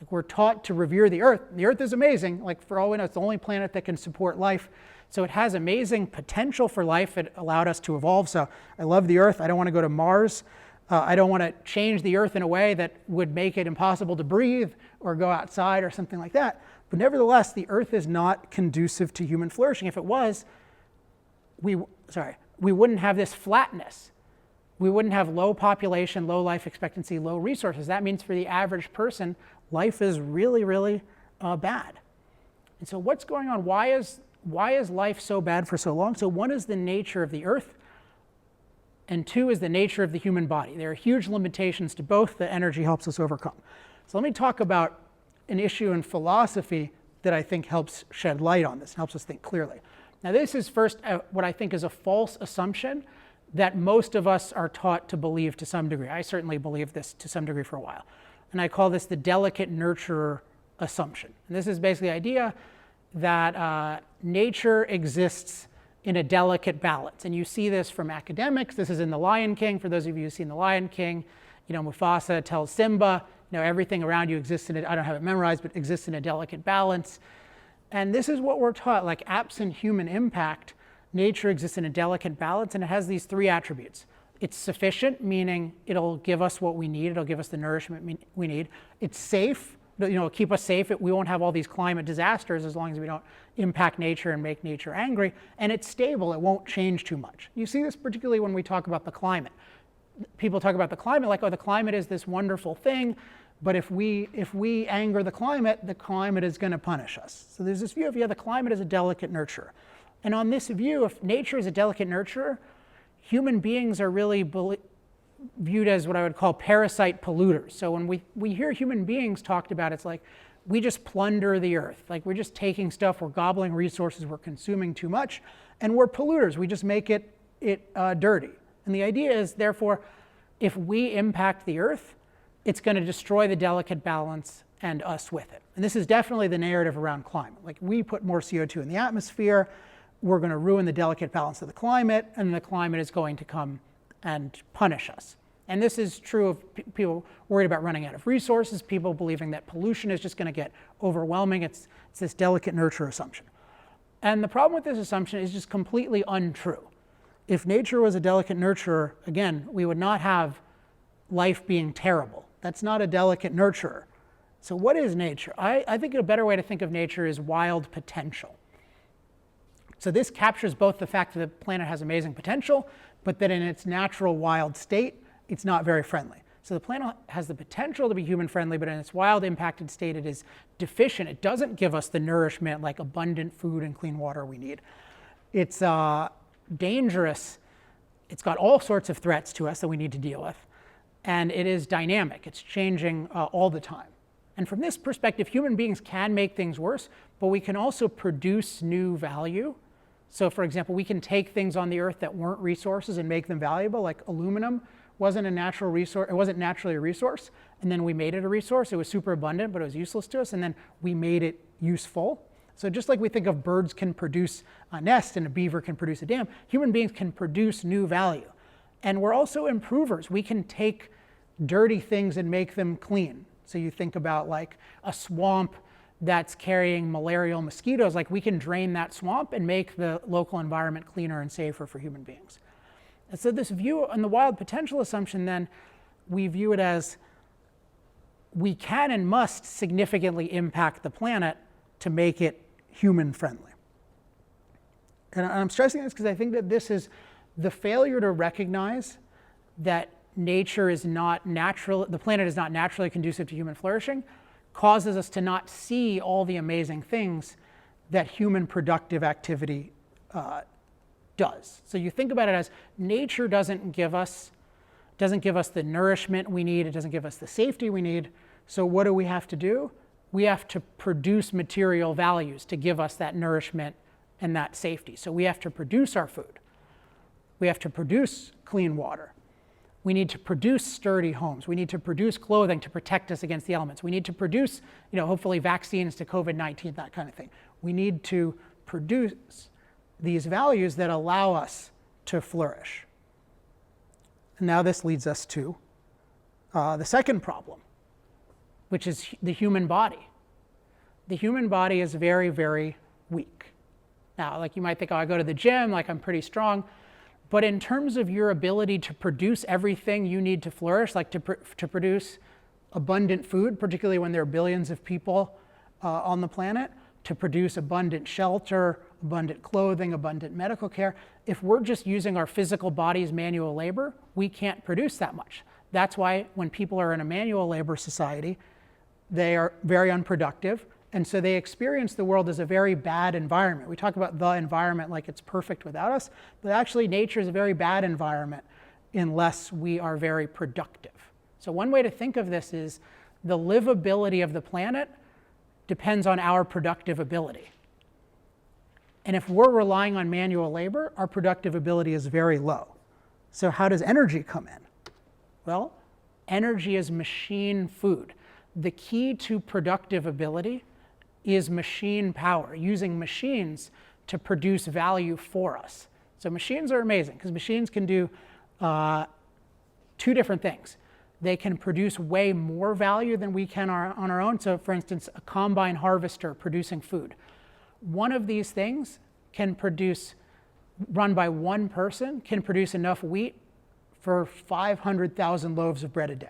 Like, we're taught to revere the Earth. The Earth is amazing. Like, for all we know, it's the only planet that can support life. So it has amazing potential for life. It allowed us to evolve. So I love the Earth. I don't want to go to Mars. I don't want to change the Earth in a way that would make it impossible to breathe or go outside or something like that. But nevertheless, the Earth is not conducive to human flourishing. If it was, we wouldn't have this flatness. We wouldn't have low population, low life expectancy, low resources. That means for the average person, life is really, really bad. And so what's going on? Why is life so bad for so long? So one is the nature of the Earth, and two is the nature of the human body. There are huge limitations to both that energy helps us overcome. So let me talk about an issue in philosophy that I think helps shed light on this, helps us think clearly. Now this is first what I think is a false assumption that most of us are taught to believe to some degree. I certainly believed this to some degree for a while. And I call this the delicate nurturer assumption. And this is basically the idea that nature exists in a delicate balance. And you see this from academics. This is in The Lion King. For those of you who've seen The Lion King, Mufasa tells Simba, everything around you exists in I don't have it memorized, but exists in a delicate balance. And this is what we're taught, like absent human impact, nature exists in a delicate balance, and it has these three attributes. It's sufficient, meaning it'll give us what we need. It'll give us the nourishment we need. It's safe. It'll keep us safe. We won't have all these climate disasters as long as we don't impact nature and make nature angry. And it's stable. It won't change too much. You see this particularly when we talk about the climate. People talk about the climate like, oh, the climate is this wonderful thing. But if we anger the climate is going to punish us. So there's this view of, the climate is a delicate nurturer. And on this view, if nature is a delicate nurturer, human beings are really viewed as what I would call parasite polluters. So when we hear human beings talked about, it's like we just plunder the Earth. Like, we're just taking stuff, we're gobbling resources, we're consuming too much, and we're polluters. We just make it dirty. And the idea is, therefore, if we impact the Earth, it's going to destroy the delicate balance and us with it. And this is definitely the narrative around climate. Like, we put more CO2 in the atmosphere, we're going to ruin the delicate balance of the climate, and the climate is going to come and punish us. And this is true of people worried about running out of resources, people believing that pollution is just going to get overwhelming. It's this delicate nurture assumption. And the problem with this assumption is just completely untrue. If nature was a delicate nurturer, again, we would not have life being terrible. That's not a delicate nurturer. So what is nature? I think a better way to think of nature is wild potential. So this captures both the fact that the planet has amazing potential, but that in its natural wild state, it's not very friendly. So the planet has the potential to be human friendly, but in its wild impacted state, it is deficient. It doesn't give us the nourishment like abundant food and clean water we need. It's dangerous. It's got all sorts of threats to us that we need to deal with. And it is dynamic. It's changing all the time. And from this perspective, human beings can make things worse, but we can also produce new value. So for example, we can take things on the Earth that weren't resources and make them valuable, like aluminum wasn't a natural resource, it wasn't naturally a resource, and then we made it a resource. It was super abundant, but it was useless to us, and then we made it useful. So just like we think of birds can produce a nest and a beaver can produce a dam, human beings can produce new value. And we're also improvers. We can take dirty things and make them clean. So you think about like a swamp that's carrying malarial mosquitoes, like we can drain that swamp and make the local environment cleaner and safer for human beings. And so this view on the wild potential assumption, then, we view it as we can and must significantly impact the planet to make it human friendly. And I'm stressing this because I think that this is the failure to recognize that nature is not natural, the planet is not naturally conducive to human flourishing, causes us to not see all the amazing things that human productive activity does. So you think about it as nature doesn't give us the nourishment we need, it doesn't give us the safety we need. So what do we have to do? We have to produce material values to give us that nourishment and that safety. So we have to produce our food. We have to produce clean water. We need to produce sturdy homes. We need to produce clothing to protect us against the elements. We need to produce, hopefully vaccines to COVID-19, that kind of thing. We need to produce these values that allow us to flourish. And now this leads us to the second problem. which is the human body. The human body is very, very weak. Now, like you might think, oh, I go to the gym, like I'm pretty strong. But in terms of your ability to produce everything you need to flourish, like to produce abundant food, particularly when there are billions of people on the planet, to produce abundant shelter, abundant clothing, abundant medical care, if we're just using our physical body's manual labor, we can't produce that much. That's why when people are in a manual labor society, they are very unproductive. And so they experience the world as a very bad environment. We talk about the environment like it's perfect without us, but actually nature is a very bad environment unless we are very productive. So one way to think of this is the livability of the planet depends on our productive ability. And if we're relying on manual labor, our productive ability is very low. So how does energy come in? Well, energy is machine food. The key to productive ability is machine power, using machines to produce value for us. So machines are amazing because machines can do two different things. They can produce way more value than we can on our own. So for instance, a combine harvester producing food. One of these things can produce, run by one person, can produce enough wheat for 500,000 loaves of bread a day.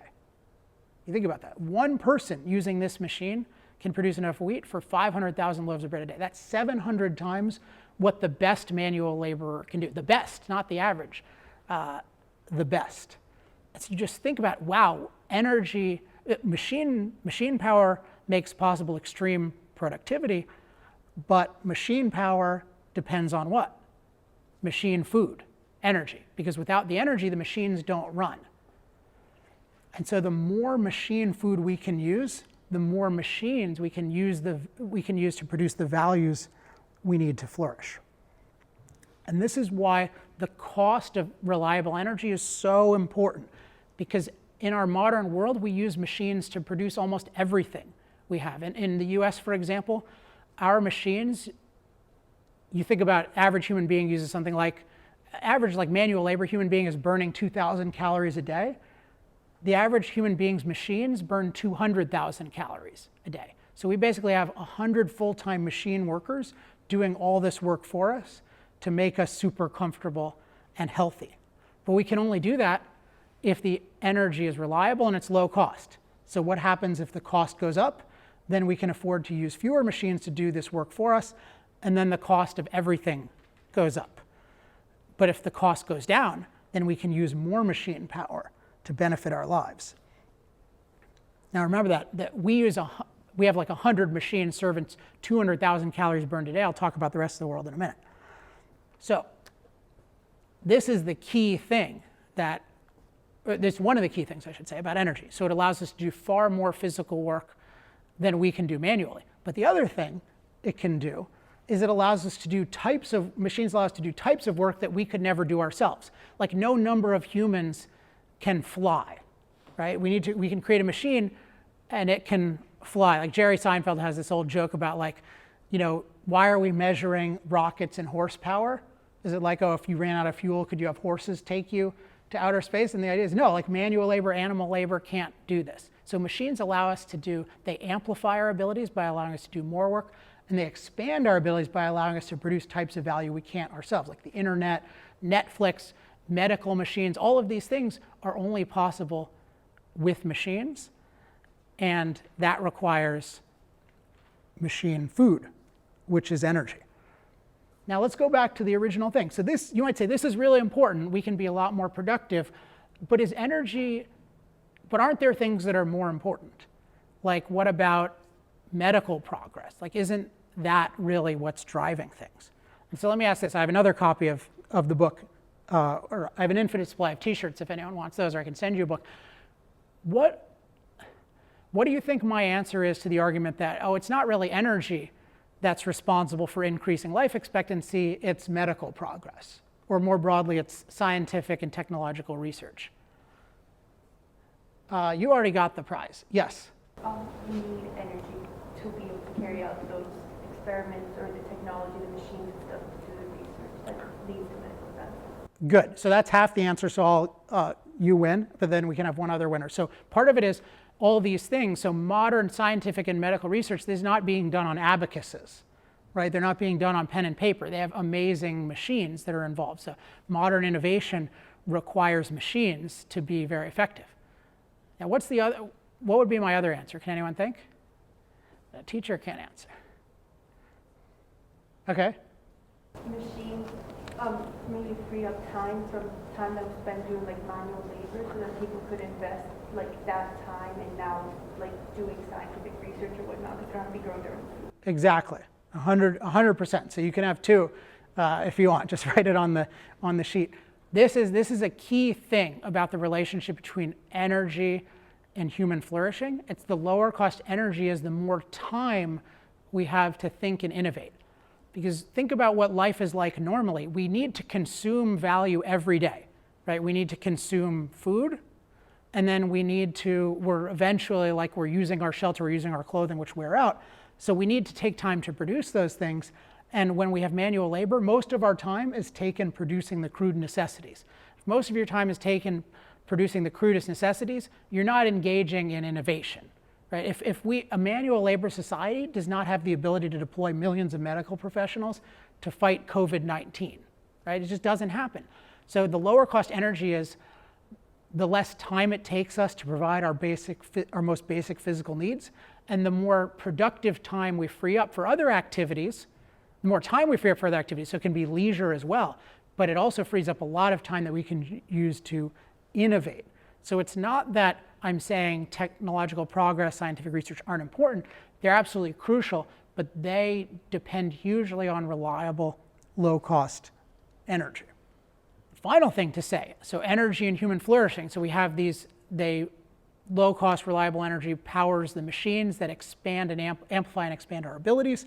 You think about that. One person using this machine can produce enough wheat for 500,000 loaves of bread a day. That's 700 times what the best manual laborer can do. The best, not the average, the best. So you just think about, wow, energy, machine power makes possible extreme productivity, but machine power depends on what? Machine food, energy, because without the energy, the machines don't run. And so the more machine food we can use, the more machines we can use to produce the values we need to flourish. And this is why the cost of reliable energy is so important, because in our modern world, we use machines to produce almost everything we have. And in the US, for example, our machines, you think about average human being uses something like, average like manual labor human being is burning 2,000 calories a day. The average human being's machines burn 200,000 calories a day. So we basically have 100 full-time machine workers doing all this work for us to make us super comfortable and healthy. But we can only do that if the energy is reliable and it's low cost. So what happens if the cost goes up? Then we can afford to use fewer machines to do this work for us, and then the cost of everything goes up. But if the cost goes down, then we can use more machine power to benefit our lives. Now remember that we have like 100 machines serving 200,000 calories burned a day. I'll talk about the rest of the world in a minute. So this is the key thing that, this is one of the key things I should say about energy. So it allows us to do far more physical work than we can do manually. But the other thing it can do is it allows us to do machines allow us to do types of work that we could never do ourselves. Like no number of humans can fly, right? We can create a machine and it can fly. Like Jerry Seinfeld has this old joke about like, why are we measuring rockets in horsepower? Is it like, oh, if you ran out of fuel, could you have horses take you to outer space? And the idea is no, like manual labor, animal labor can't do this. So machines allow us they amplify our abilities by allowing us to do more work, and they expand our abilities by allowing us to produce types of value we can't ourselves, like the internet, Netflix, medical machines. All of these things are only possible with machines, and that requires machine food, which is energy. Now let's go back to the original thing. So this, you might say, this is really important. We can be a lot more productive, but aren't there things that are more important? Like what about medical progress? Like isn't that really what's driving things? And so let me ask this. I have another copy of the book, or I have an infinite supply of t-shirts if anyone wants those, or I can send you a book. What do you think my answer is to the argument that, oh, it's not really energy that's responsible for increasing life expectancy, it's medical progress? Or more broadly, it's scientific and technological research. You already got the prize. Yes? We need energy to be able to carry out those experiments or the technology, the machines and stuff to do the research that leads to medical advances. Good. So that's half the answer. So you win, but then we can have one other winner. So part of it is all these things. So modern scientific and medical research is not being done on abacuses, right? They're not being done on pen and paper. They have amazing machines that are involved. So modern innovation requires machines to be very effective. Now, what would be my other answer? Can anyone think? The teacher can't answer. Okay. Machines maybe free up time from time that was spent doing like manual labor, so that people could invest like that time and now like doing scientific research or whatnot, because they don't have to be growing their own food. Exactly, 100%. So you can have two if you want. Just write it on the sheet. This is a key thing about the relationship between energy and human flourishing. It's the lower cost energy is the more time we have to think and innovate. Because think about what life is like normally. We need to consume value every day, right? We need to consume food, and then we're eventually, like we're using our shelter, we're using our clothing, which wear out. So we need to take time to produce those things. And when we have manual labor, most of our time is taken producing the crude necessities. If most of your time is taken producing the crudest necessities, you're not engaging in innovation. Right? If a manual labor society does not have the ability to deploy millions of medical professionals to fight COVID-19, right? It just doesn't happen. So the lower cost energy is the less time it takes us to provide our most basic physical needs, and the more productive time we free up for other activities, the more time we free up for other activities, so it can be leisure as well, but it also frees up a lot of time that we can use to innovate. So it's not that I'm saying technological progress, scientific research aren't important. They're absolutely crucial, but they depend hugely on reliable, low-cost energy. Final thing to say, so energy and human flourishing. So we have low-cost, reliable energy powers the machines that expand and amplify and expand our abilities.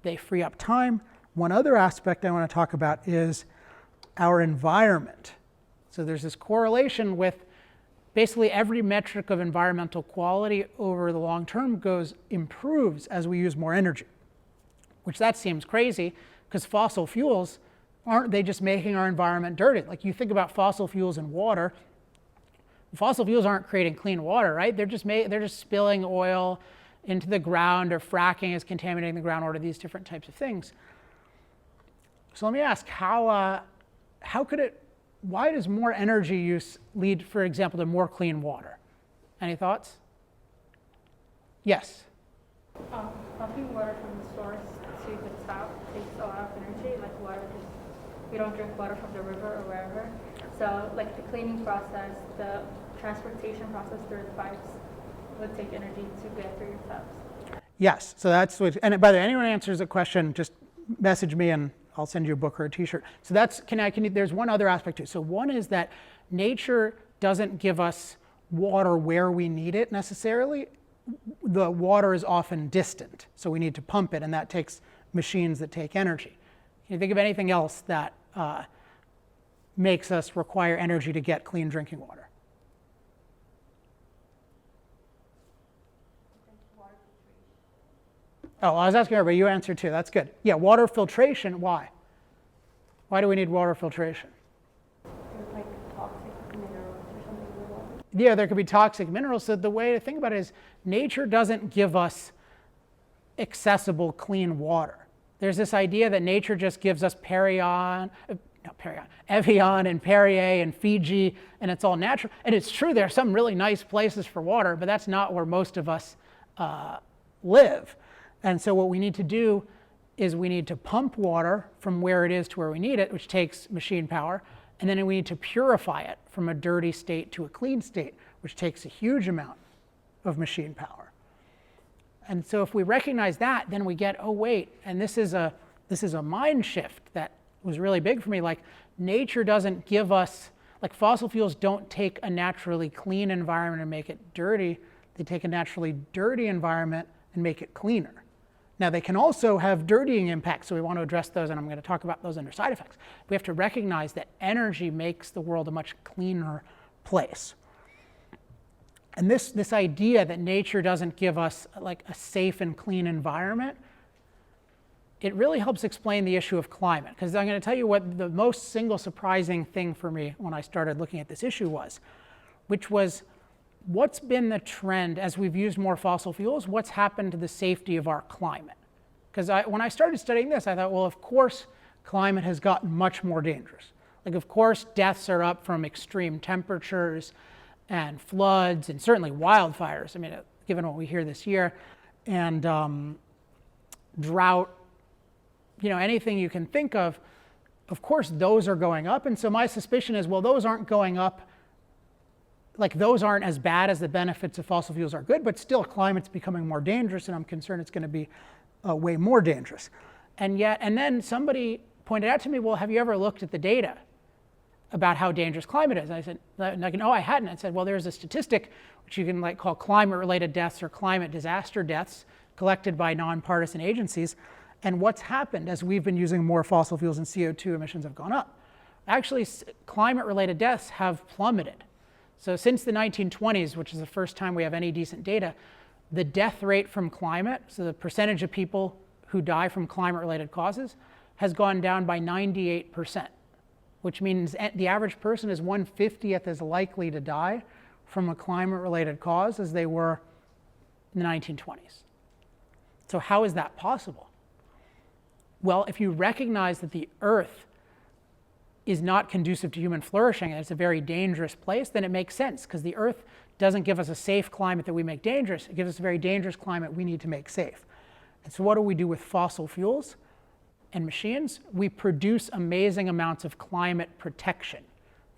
They free up time. One other aspect I want to talk about is our environment. So there's this correlation with basically every metric of environmental quality over the long term improves as we use more energy, which that seems crazy because fossil fuels, aren't they just making our environment dirty? Like you think about fossil fuels and water, fossil fuels aren't creating clean water, right? They're just spilling oil into the ground, or fracking is contaminating the groundwater, these different types of things. So let me ask, why does more energy use lead, for example, to more clean water? Any thoughts? Yes? Pumping water from the source to the tap takes a lot of energy, like we don't drink water from the river or wherever. So like the cleaning process, the transportation process through the pipes would take energy to get through your taps. Yes, so that's what, and by the way, anyone answers a question, just message me and I'll send you a book or a t-shirt. So there's one other aspect too. So one is that nature doesn't give us water where we need it necessarily. The water is often distant, so we need to pump it, and that takes machines that take energy. Can you think of anything else that makes us require energy to get clean drinking water? Oh, I was asking everybody, you answered too, that's good. Yeah, water filtration, why? Why do we need water filtration? There's like toxic minerals or something in the water. Yeah, there could be toxic minerals. So the way to think about it is nature doesn't give us accessible clean water. There's this idea that nature just gives us Evian and Perrier and Fiji, and it's all natural. And it's true, there are some really nice places for water, but that's not where most of us live. And so what we need to do is we need to pump water from where it is to where we need it, which takes machine power, and then we need to purify it from a dirty state to a clean state, which takes a huge amount of machine power. And so if we recognize that, then we get, oh wait, and this is a mind shift that was really big for me. Like nature doesn't give us, like fossil fuels don't take a naturally clean environment and make it dirty. They take a naturally dirty environment and make it cleaner. Now they can also have dirtying impacts, so we want to address those, and I'm going to talk about those under side effects. We have to recognize that energy makes the world a much cleaner place. And this idea that nature doesn't give us like a safe and clean environment, it really helps explain the issue of climate. Because I'm going to tell you what the most single surprising thing for me when I started looking at this issue was, which was what's been the trend as we've used more fossil fuels? What's happened to the safety of our climate? Because when I started studying this, I thought, well, of course, climate has gotten much more dangerous. Like, of course, deaths are up from extreme temperatures and floods and certainly wildfires. I mean, given what we hear this year, and drought, anything you can think of course, those are going up. And so my suspicion is, well, those aren't going up, like those aren't as bad as the benefits of fossil fuels are good, but still climate's becoming more dangerous, and I'm concerned it's going to be way more dangerous. And then somebody pointed out to me, well, have you ever looked at the data about how dangerous climate is? And I said, no, I hadn't. I said, well, there's a statistic which you can call climate-related deaths or climate disaster deaths collected by nonpartisan agencies. And what's happened as we've been using more fossil fuels and CO2 emissions have gone up? Actually, climate-related deaths have plummeted. So since the 1920s, which is the first time we have any decent data, the death rate from climate, so the percentage of people who die from climate-related causes, has gone down by 98%, which means the average person is 1/50th as likely to die from a climate-related cause as they were in the 1920s. So how is that possible? Well, if you recognize that the Earth is not conducive to human flourishing and it's a very dangerous place, then it makes sense, because the Earth doesn't give us a safe climate that we make dangerous. It gives us a very dangerous climate we need to make safe. And so what do we do with fossil fuels and machines? We produce amazing amounts of climate protection.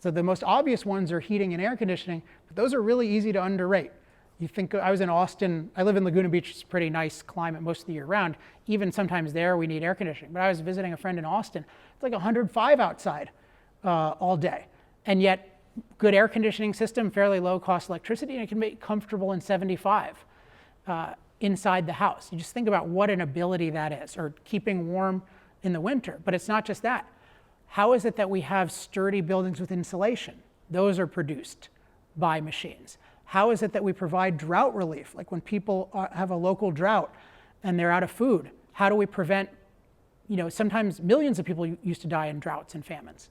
So the most obvious ones are heating and air conditioning, but those are really easy to underrate. You think, I was in Austin, I live in Laguna Beach, it's a pretty nice climate most of the year round. Even sometimes there we need air conditioning. But I was visiting a friend in Austin, it's like 105 outside all day. And yet, good air conditioning system, fairly low cost electricity, and it can make comfortable in 75 inside the house. You just think about what an ability that is, or keeping warm in the winter. But it's not just that. How is it that we have sturdy buildings with insulation? Those are produced by machines. How is it that we provide drought relief? Like when people have a local drought and they're out of food, how do we prevent, sometimes millions of people used to die in droughts and famines.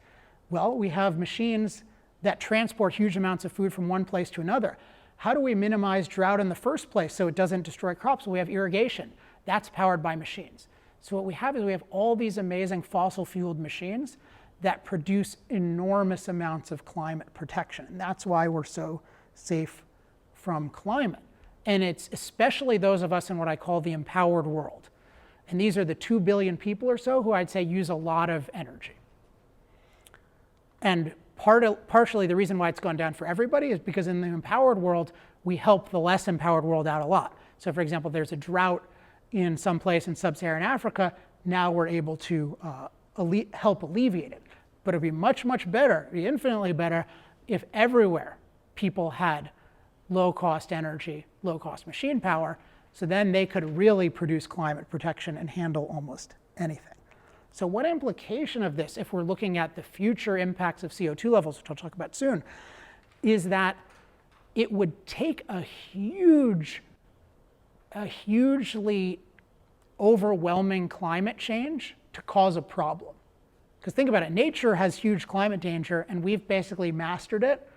Well, we have machines that transport huge amounts of food from one place to another. How do we minimize drought in the first place so it doesn't destroy crops? Well, we have irrigation. That's powered by machines. So what we have is we have all these amazing fossil-fueled machines that produce enormous amounts of climate protection. And that's why we're so safe from climate. And it's especially those of us in what I call the empowered world. And these are the 2 billion people or so who I'd say use a lot of energy. And partially the reason why it's gone down for everybody is because in the empowered world, we help the less empowered world out a lot. So for example, there's a drought in some place in sub-Saharan Africa. Now we're able to help alleviate it. But it'd be much, much better, it'd be infinitely better if everywhere people had low-cost energy, low-cost machine power, so then they could really produce climate protection and handle almost anything. So what implication of this, if we're looking at the future impacts of CO2 levels, which I'll talk about soon, is that it would take a hugely overwhelming climate change to cause a problem. Because think about it, nature has huge climate danger, and we've basically mastered it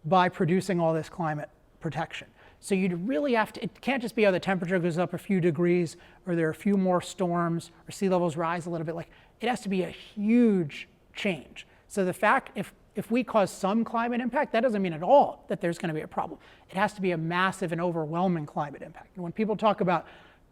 by producing all this climate protection. So you'd really have to, it can't just be, oh, the temperature goes up a few degrees, or there are a few more storms, or sea levels rise a little bit. Like, it has to be a huge change. So the fact, if we cause some climate impact, that doesn't mean at all that there's going to be a problem. It has to be a massive and overwhelming climate impact. And when people talk about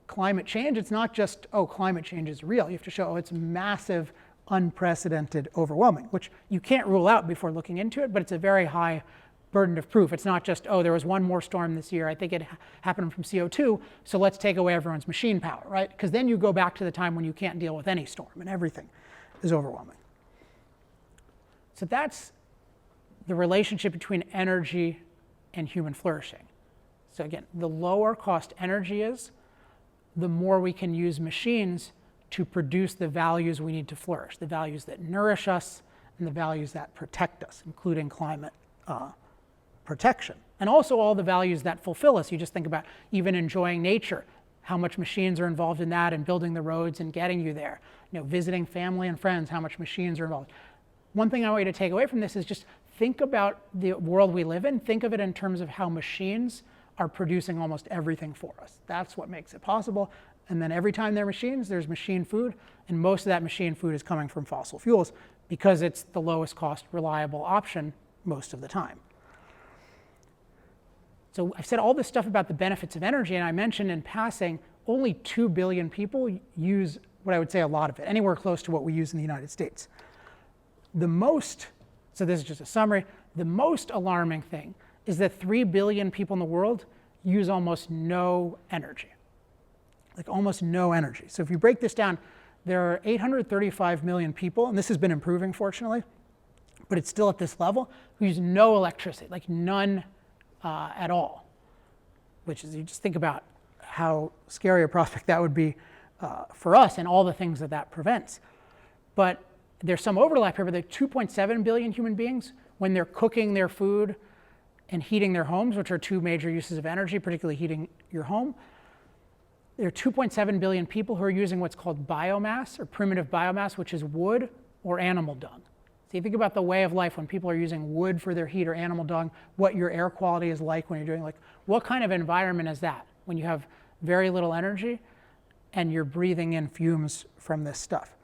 climate change, it's not just, oh, climate change is real. You have to show, oh, it's massive, unprecedented, overwhelming, which you can't rule out before looking into it, but it's a very high burden of proof. It's not just, oh, there was one more storm this year. I think it happened from CO2, so let's take away everyone's machine power, right? Because then you go back to the time when you can't deal with any storm and everything is overwhelming. So that's the relationship between energy and human flourishing. So again, the lower cost energy is, the more we can use machines to produce the values we need to flourish, the values that nourish us and the values that protect us, including climate protection. And also all the values that fulfill us. You just think about even enjoying nature, how much machines are involved in that and building the roads and getting you there. Visiting family and friends, how much machines are involved. One thing I want you to take away from this is just think about the world we live in, think of it in terms of how machines are producing almost everything for us. That's what makes it possible. And then every time there are machines, there's machine food, and most of that machine food is coming from fossil fuels because it's the lowest cost, reliable option most of the time. So I've said all this stuff about the benefits of energy, and I mentioned in passing, only 2 billion people use what I would say a lot of it, anywhere close to what we use in the United States. The most, so this is just a summary, the most alarming thing is that 3 billion people in the world use almost no energy. Like almost no energy. So if you break this down, there are 835 million people, and this has been improving fortunately, but it's still at this level, who use no electricity, like none at all. Which is, you just think about how scary a prospect that would be for us and all the things that that prevents. But there's some overlap here, but there are 2.7 billion human beings, when they're cooking their food and heating their homes, which are two major uses of energy, particularly heating your home. There are 2.7 billion people who are using what's called biomass, or primitive biomass, which is wood or animal dung. So you think about the way of life when people are using wood for their heat or animal dung, what your air quality is like when you're doing, like, what kind of environment is that when you have very little energy and you're breathing in fumes from this stuff?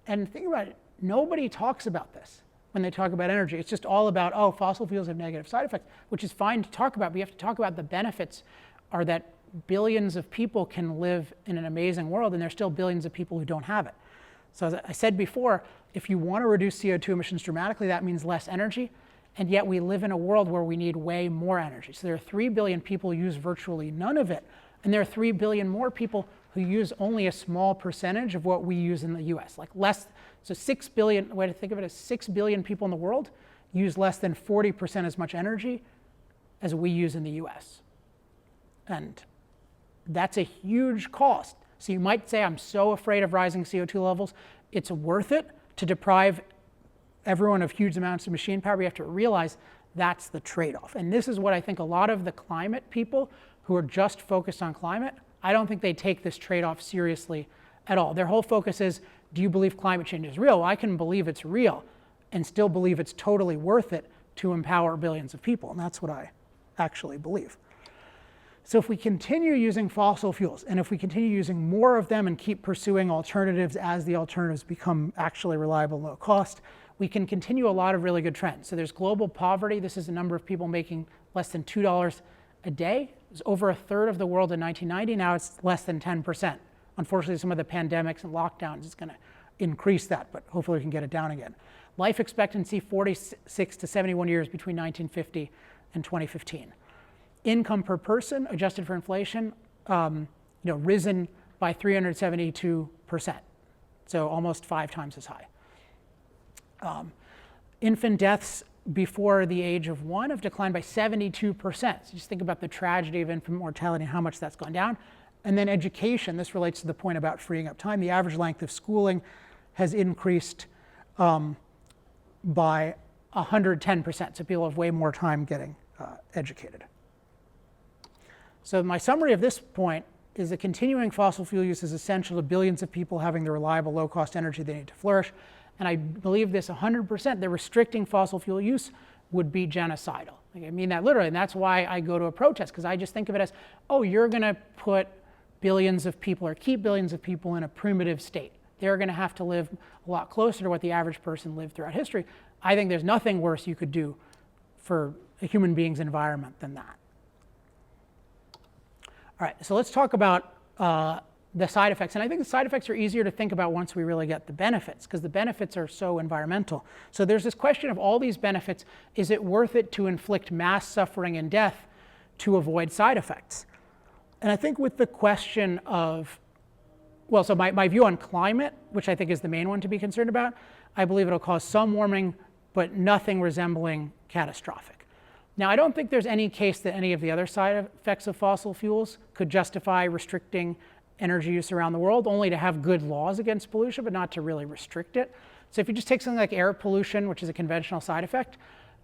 And think about it, nobody talks about this when they talk about energy. It's just all about, oh, fossil fuels have negative side effects, which is fine to talk about, but you have to talk about the benefits are that billions of people can live in an amazing world, and there's still billions of people who don't have it. So as I said before, if you want to reduce CO2 emissions dramatically, that means less energy, and yet we live in a world where we need way more energy. So there are 3 billion people who use virtually none of it, and there are 3 billion more people who use only a small percentage of what we use in the US, like less. So 6 billion, the way to think of it is 6 billion people in the world use less than 40% as much energy as we use in the US. And that's a huge cost. So you might say, I'm so afraid of rising CO2 levels. It's worth it to deprive everyone of huge amounts of machine power. We have to realize that's the trade-off. And this is what I think a lot of the climate people who are just focused on climate, I don't think they take this trade-off seriously at all. Their whole focus is, do you believe climate change is real? Well, I can believe it's real and still believe it's totally worth it to empower billions of people. And that's what I actually believe. So if we continue using fossil fuels, and if we continue using more of them and keep pursuing alternatives as the alternatives become actually reliable, low cost, we can continue a lot of really good trends. So there's global poverty. This is the number of people making less than $2 a day. It was over a third of the world in 1990. Now it's less than 10%. Unfortunately, some of the pandemics and lockdowns is going to increase that, but hopefully we can get it down again. Life expectancy, 46 to 71 years between 1950 and 2015. Income per person, adjusted for inflation, risen by 372%, so almost 5 times as high. Infant deaths before the age of 1 have declined by 72%. So just think about the tragedy of infant mortality and how much that's gone down. And then education, this relates to the point about freeing up time. The average length of schooling has increased by 110%, so people have way more time getting educated. So my summary of this point is that continuing fossil fuel use is essential to billions of people having the reliable, low-cost energy they need to flourish. And I believe this 100%, that restricting fossil fuel use would be genocidal. Like, I mean that literally, and that's why I go to a protest, because I just think of it as, oh, you're going to put billions of people or keep billions of people in a primitive state. They're going to have to live a lot closer to what the average person lived throughout history. I think there's nothing worse you could do for a human being's environment than that. All right, so let's talk about the side effects. And I think the side effects are easier to think about once we really get the benefits, because the benefits are so environmental. So there's this question of all these benefits, is it worth it to inflict mass suffering and death to avoid side effects? And I think with the question of, well, so my view on climate, which I think is the main one to be concerned about, I believe it'll cause some warming, but nothing resembling catastrophic. Now, I don't think there's any case that any of the other side effects of fossil fuels could justify restricting energy use around the world, only to have good laws against pollution, but not to really restrict it. So if you just take something like air pollution, which is a conventional side effect,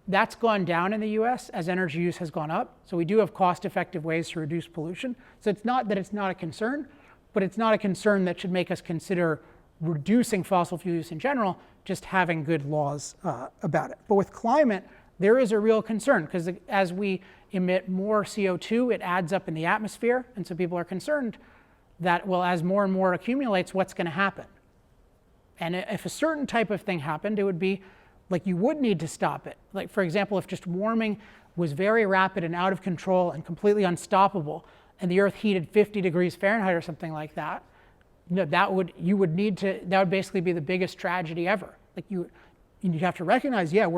that's gone down in the US as energy use has gone up. So we do have cost-effective ways to reduce pollution. So it's not that it's not a concern, but it's not a concern that should make us consider reducing fossil fuel use in general, just having good laws about it. But with climate, there is a real concern, because as we emit more CO2, it adds up in the atmosphere, and so people are concerned that, well, as more and more accumulates, what's going to happen? And if a certain type of thing happened, it would be like you would need to stop it. Like, for example, if just warming was very rapid and out of control and completely unstoppable, and the Earth heated 50 degrees Fahrenheit or something like that, that would basically be the biggest tragedy ever. Like you have to recognize, yeah,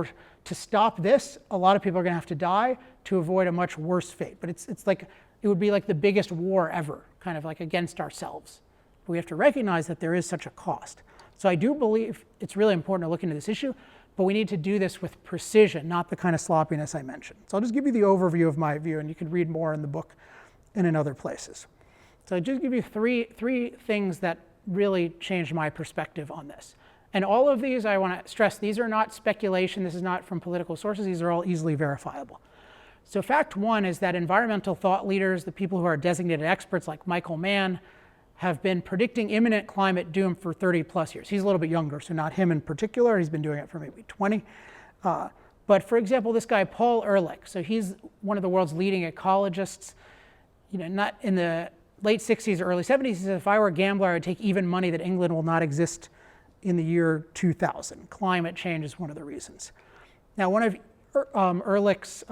to stop this, a lot of people are going to have to die to avoid a much worse fate. But it's like, it would be like the biggest war ever, kind of like against ourselves. But we have to recognize that there is such a cost. So I do believe it's really important to look into this issue, but we need to do this with precision, not the kind of sloppiness I mentioned. So I'll just give you the overview of my view, and you can read more in the book and in other places. So I'll just give you three things that really changed my perspective on this. And all of these, I want to stress, these are not speculation. This is not from political sources. These are all easily verifiable. So fact one is that environmental thought leaders, the people who are designated experts like Michael Mann, have been predicting imminent climate doom for 30 plus years. He's a little bit younger, so not him in particular. He's been doing it for maybe 20. But for example, this guy, Paul Ehrlich, so he's one of the world's leading ecologists. Not in the late 60s or early 70s, he said, if I were a gambler, I would take even money that England will not exist in the year 2000. Climate change is one of the reasons. Now, one of Ehrlich's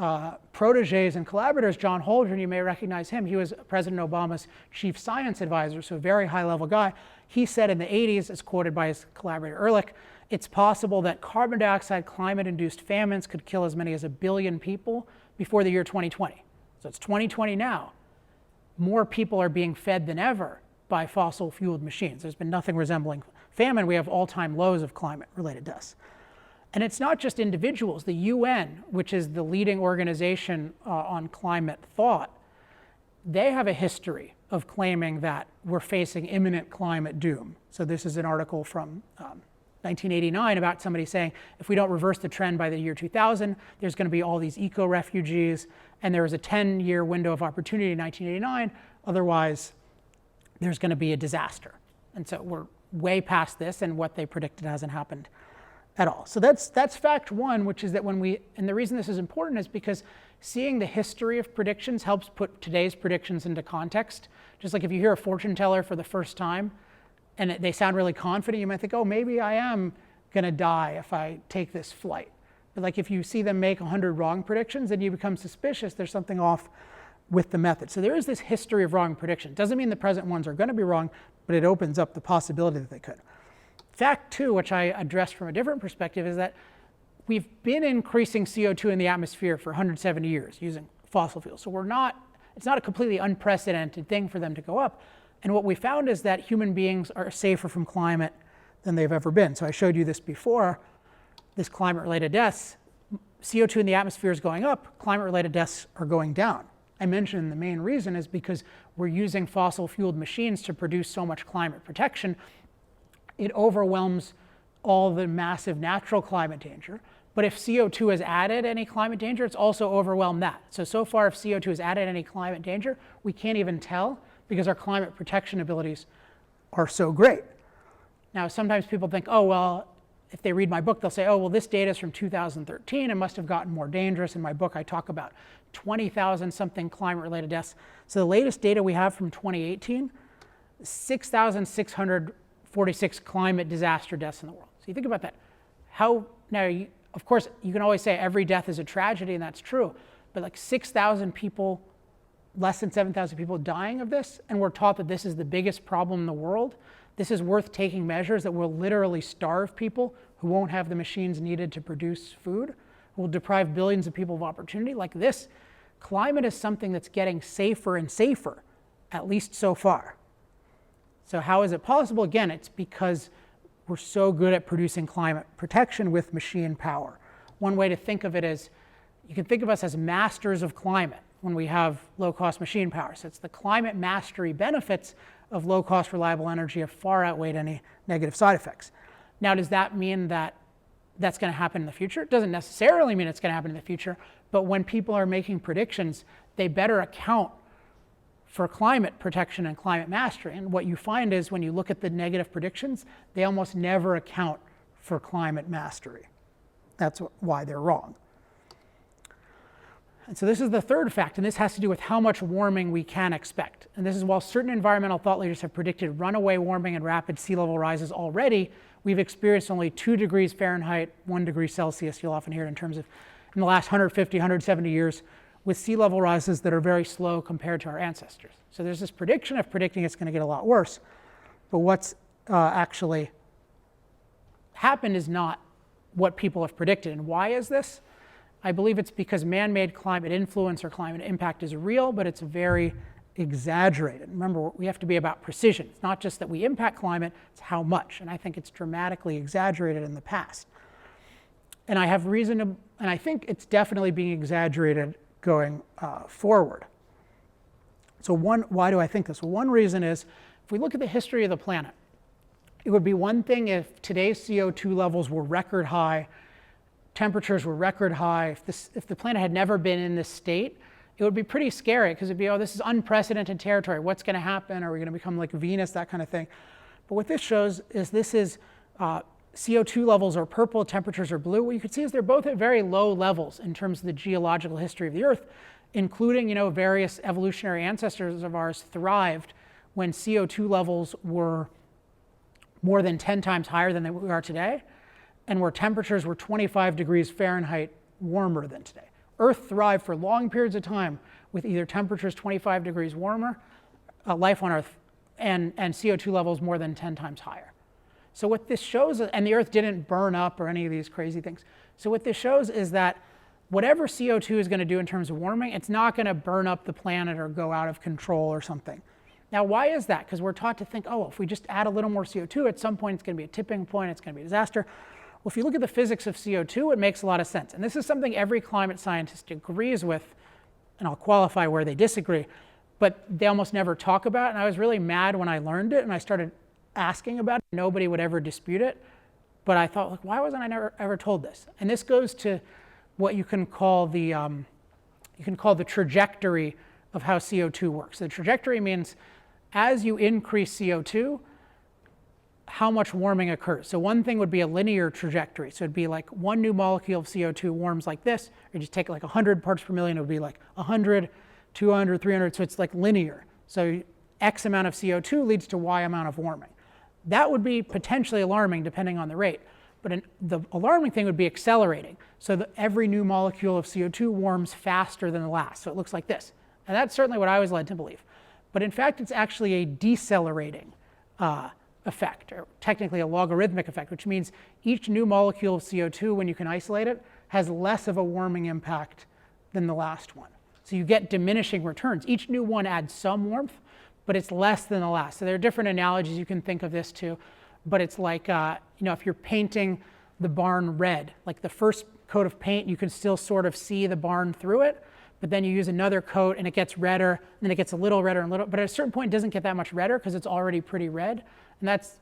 proteges and collaborators, John Holdren, you may recognize him. He was President Obama's chief science advisor, so a very high-level guy. He said in the 80s, as quoted by his collaborator Ehrlich, it's possible that carbon dioxide climate-induced famines could kill as many as 1 billion people before the year 2020. So it's 2020 now. More people are being fed than ever by fossil-fueled machines. There's been nothing resembling famine. We have all-time lows of climate-related deaths. And it's not just individuals. The UN, which is the leading organization on climate thought, they have a history of claiming that we're facing imminent climate doom. So this is an article from 1989 about somebody saying, if we don't reverse the trend by the year 2000, there's going to be all these eco-refugees, and there was a 10-year window of opportunity in 1989. Otherwise, there's going to be a disaster. And so we're way past this, and what they predicted hasn't happened at all. So that's fact one, which is that and the reason this is important is because seeing the history of predictions helps put today's predictions into context. Just like if you hear a fortune teller for the first time and they sound really confident, you might think, oh, maybe I am going to die if I take this flight. But like if you see them make 100 wrong predictions, then you become suspicious there's something off with the method. So there is this history of wrong prediction. Doesn't mean the present ones are going to be wrong, but it opens up the possibility that they could. Fact two, which I addressed from a different perspective, is that we've been increasing CO2 in the atmosphere for 170 years using fossil fuels. So it's not a completely unprecedented thing for them to go up. And what we found is that human beings are safer from climate than they've ever been. So I showed you this before, this climate-related deaths. CO2 in the atmosphere is going up, climate-related deaths are going down. I mentioned the main reason is because we're using fossil-fueled machines to produce so much climate protection. It overwhelms all the massive natural climate danger. But if CO2 has added any climate danger, it's also overwhelmed that. So far, if CO2 has added any climate danger, we can't even tell because our climate protection abilities are so great. Now, sometimes people think, oh, well, if they read my book, they'll say, oh, well, this data is from 2013. It must have gotten more dangerous. In my book, I talk about 20,000 something climate-related deaths. So the latest data we have from 2018, 6,646 climate disaster deaths in the world. So you think about that. Of course, you can always say every death is a tragedy, and that's true. But like 6,000 people, less than 7,000 people dying of this, and we're taught that this is the biggest problem in the world. This is worth taking measures that will literally starve people who won't have the machines needed to produce food, who will deprive billions of people of opportunity. Like this, climate is something that's getting safer and safer, at least so far. So how is it possible? Again, it's because we're so good at producing climate protection with machine power. One way to think of it is, you can think of us as masters of climate when we have low-cost machine power. So it's the climate mastery benefits of low-cost, reliable energy have far outweighed any negative side effects. Now, does that mean that that's going to happen in the future? It doesn't necessarily mean it's going to happen in the future, but when people are making predictions, they better account for climate protection and climate mastery. And what you find is when you look at the negative predictions, they almost never account for climate mastery. That's why they're wrong. And so this is the third fact, and this has to do with how much warming we can expect. And this is while certain environmental thought leaders have predicted runaway warming and rapid sea level rises already, we've experienced only 2 degrees Fahrenheit, 1 degree Celsius, you'll often hear it in terms of in the last 150, 170 years, with sea level rises that are very slow compared to our ancestors. So there's this prediction of predicting it's going to get a lot worse. But what's actually happened is not what people have predicted. And why is this? I believe it's because man-made climate influence or climate impact is real, but it's very exaggerated. Remember, we have to be about precision. It's not just that we impact climate, it's how much. And I think it's dramatically exaggerated in the past. And I have reason to, and I think it's definitely being exaggerated going forward. So why do I think this? Well, one reason is, if we look at the history of the planet, it would be one thing if today's CO2 levels were record high, temperatures were record high, if the planet had never been in this state, it would be pretty scary because it'd be, oh, this is unprecedented territory. What's going to happen? Are we going to become like Venus, that kind of thing? But what this shows is this is CO2 levels are purple, temperatures are blue. What you can see is they're both at very low levels in terms of the geological history of the Earth, including, various evolutionary ancestors of ours thrived when CO2 levels were more than 10 times higher than we are today, and where temperatures were 25 degrees Fahrenheit warmer than today. Earth thrived for long periods of time with either temperatures 25 degrees warmer, life on Earth, and CO2 levels more than 10 times higher. So what this shows, and the Earth didn't burn up or any of these crazy things. So what this shows is that whatever CO2 is going to do in terms of warming, it's not going to burn up the planet or go out of control or something. Now, why is that? Because we're taught to think, oh, if we just add a little more CO2, at some point it's going to be a tipping point, it's going to be a disaster. Well, if you look at the physics of CO2, it makes a lot of sense. And this is something every climate scientist agrees with, and I'll qualify where they disagree, but they almost never talk about it. And I was really mad when I learned it and I started asking about it. Nobody would ever dispute it. But I thought, like, why wasn't I never ever told this? And this goes to what you can call the trajectory of how CO2 works. The trajectory means as you increase CO2, how much warming occurs. So one thing would be a linear trajectory. So it'd be like one new molecule of CO2 warms like this, or you just take like 100 parts per million, it would be like 100, 200, 300, so it's like linear. So X amount of CO2 leads to Y amount of warming. That would be potentially alarming depending on the rate. But the alarming thing would be accelerating. So that every new molecule of CO2 warms faster than the last. So it looks like this. And that's certainly what I was led to believe. But in fact, it's actually a decelerating effect, or technically a logarithmic effect, which means each new molecule of CO2, when you can isolate it, has less of a warming impact than the last one. So you get diminishing returns. Each new one adds some warmth, but it's less than the last. So there are different analogies you can think of this to, but it's like, if you're painting the barn red, like the first coat of paint, you can still sort of see the barn through it, but then you use another coat and it gets redder, and then it gets a little redder and little, but at a certain point it doesn't get that much redder because it's already pretty red. And that's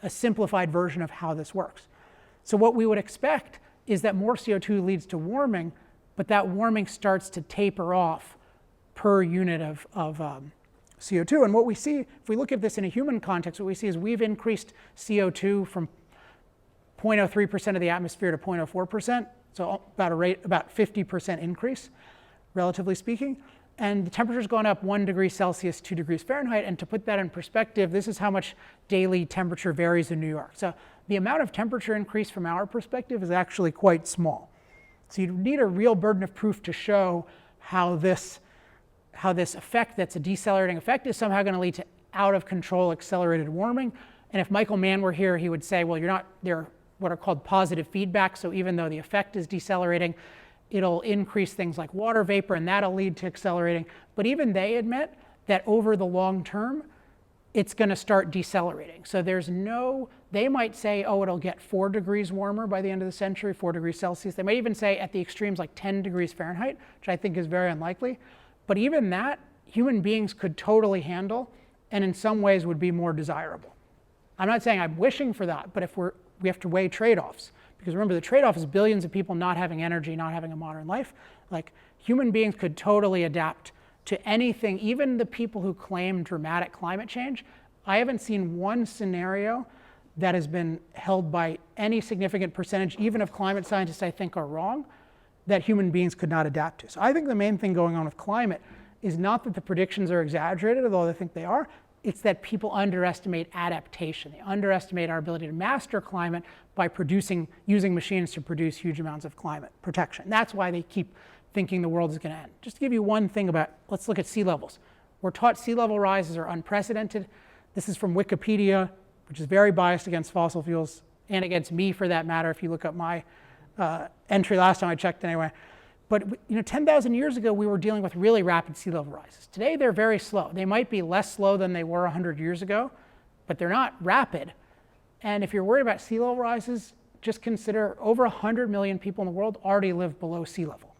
a simplified version of how this works. So what we would expect is that more CO2 leads to warming, but that warming starts to taper off per unit of CO2. And what we see, if we look at this in a human context, what we see is we've increased CO2 from 0.03% of the atmosphere to 0.04%, so about 50% increase, relatively speaking. And the temperature's gone up 1 degree Celsius, 2 degrees Fahrenheit. And to put that in perspective, this is how much daily temperature varies in New York. So the amount of temperature increase from our perspective is actually quite small. So you need a real burden of proof to show how this effect that's a decelerating effect is somehow going to lead to out of control accelerated warming. And if Michael Mann were here, he would say, well, they're what are called positive feedback. So even though the effect is decelerating, it'll increase things like water vapor, and that'll lead to accelerating. But even they admit that over the long term, it's going to start decelerating. So they might say, oh, it'll get 4 degrees warmer by the end of the century, 4 degrees Celsius. They might even say at the extremes like 10 degrees Fahrenheit, which I think is very unlikely. But even that, human beings could totally handle, and in some ways would be more desirable. I'm not saying I'm wishing for that, but if we have to weigh trade-offs. Because remember, the trade-off is billions of people not having energy, not having a modern life. Like, human beings could totally adapt to anything, even the people who claim dramatic climate change. I haven't seen one scenario that has been held by any significant percentage, even of climate scientists I think are wrong, that human beings could not adapt to. So I think the main thing going on with climate is not that the predictions are exaggerated, although I think they are. It's that people underestimate adaptation. They underestimate our ability to master climate by using machines to produce huge amounts of climate protection. That's why they keep thinking the world is going to end. Just to give you one thing about, let's look at sea levels. We're taught sea level rises are unprecedented. This is from Wikipedia, which is very biased against fossil fuels and against me for that matter, if you look up my entry last time I checked anyway. But 10,000 years ago, we were dealing with really rapid sea level rises. Today, they're very slow. They might be less slow than they were 100 years ago, but they're not rapid. And if you're worried about sea level rises, just consider over 100 million people in the world already live below sea level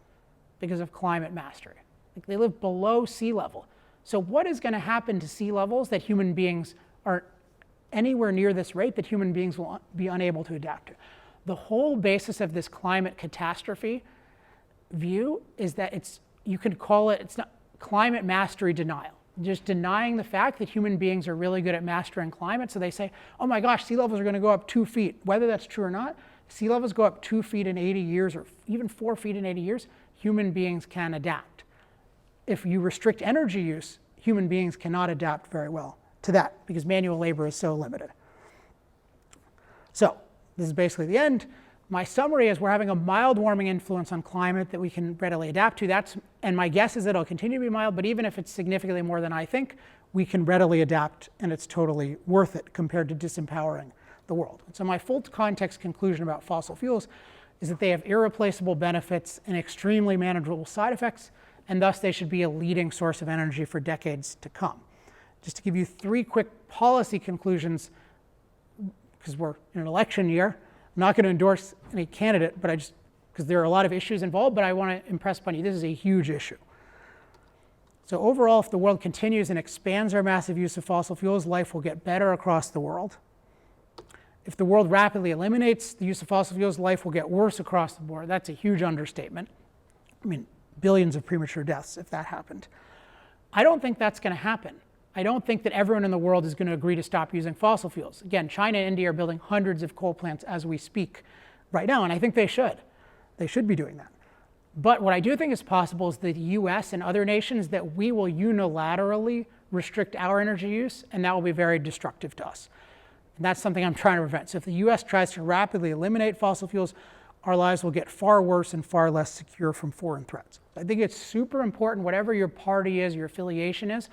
because of climate mastery. Like, they live below sea level. So what is going to happen to sea levels that human beings are anywhere near this rate that human beings will be unable to adapt to? The whole basis of this climate catastrophe view is that you could call it, it's not climate mastery denial. Just denying the fact that human beings are really good at mastering climate. So they say, oh my gosh, sea levels are going to go up 2 feet. Whether that's true or not, sea levels go up 2 feet in 80 years or even 4 feet in 80 years, human beings can adapt. If you restrict energy use, human beings cannot adapt very well to that because manual labor is so limited. So this is basically the end. My summary is we're having a mild warming influence on climate that we can readily adapt to. And my guess is that it'll continue to be mild, but even if it's significantly more than I think, we can readily adapt and it's totally worth it compared to disempowering the world. And so my full context conclusion about fossil fuels is that they have irreplaceable benefits and extremely manageable side effects, and thus they should be a leading source of energy for decades to come. Just to give you 3 quick policy conclusions, because we're in an election year, I'm not going to endorse any candidate, but because there are a lot of issues involved, but I want to impress upon you, this is a huge issue. So overall, if the world continues and expands our massive use of fossil fuels, life will get better across the world. If the world rapidly eliminates the use of fossil fuels, life will get worse across the board. That's a huge understatement. I mean, billions of premature deaths if that happened. I don't think that's going to happen. I don't think that everyone in the world is going to agree to stop using fossil fuels. Again, China and India are building hundreds of coal plants as we speak right now, and I think they should. They should be doing that. But what I do think is possible is that the US and other nations, that we will unilaterally restrict our energy use, and that will be very destructive to us. And that's something I'm trying to prevent. So if the US tries to rapidly eliminate fossil fuels, our lives will get far worse and far less secure from foreign threats. I think it's super important, whatever your party is, your affiliation is,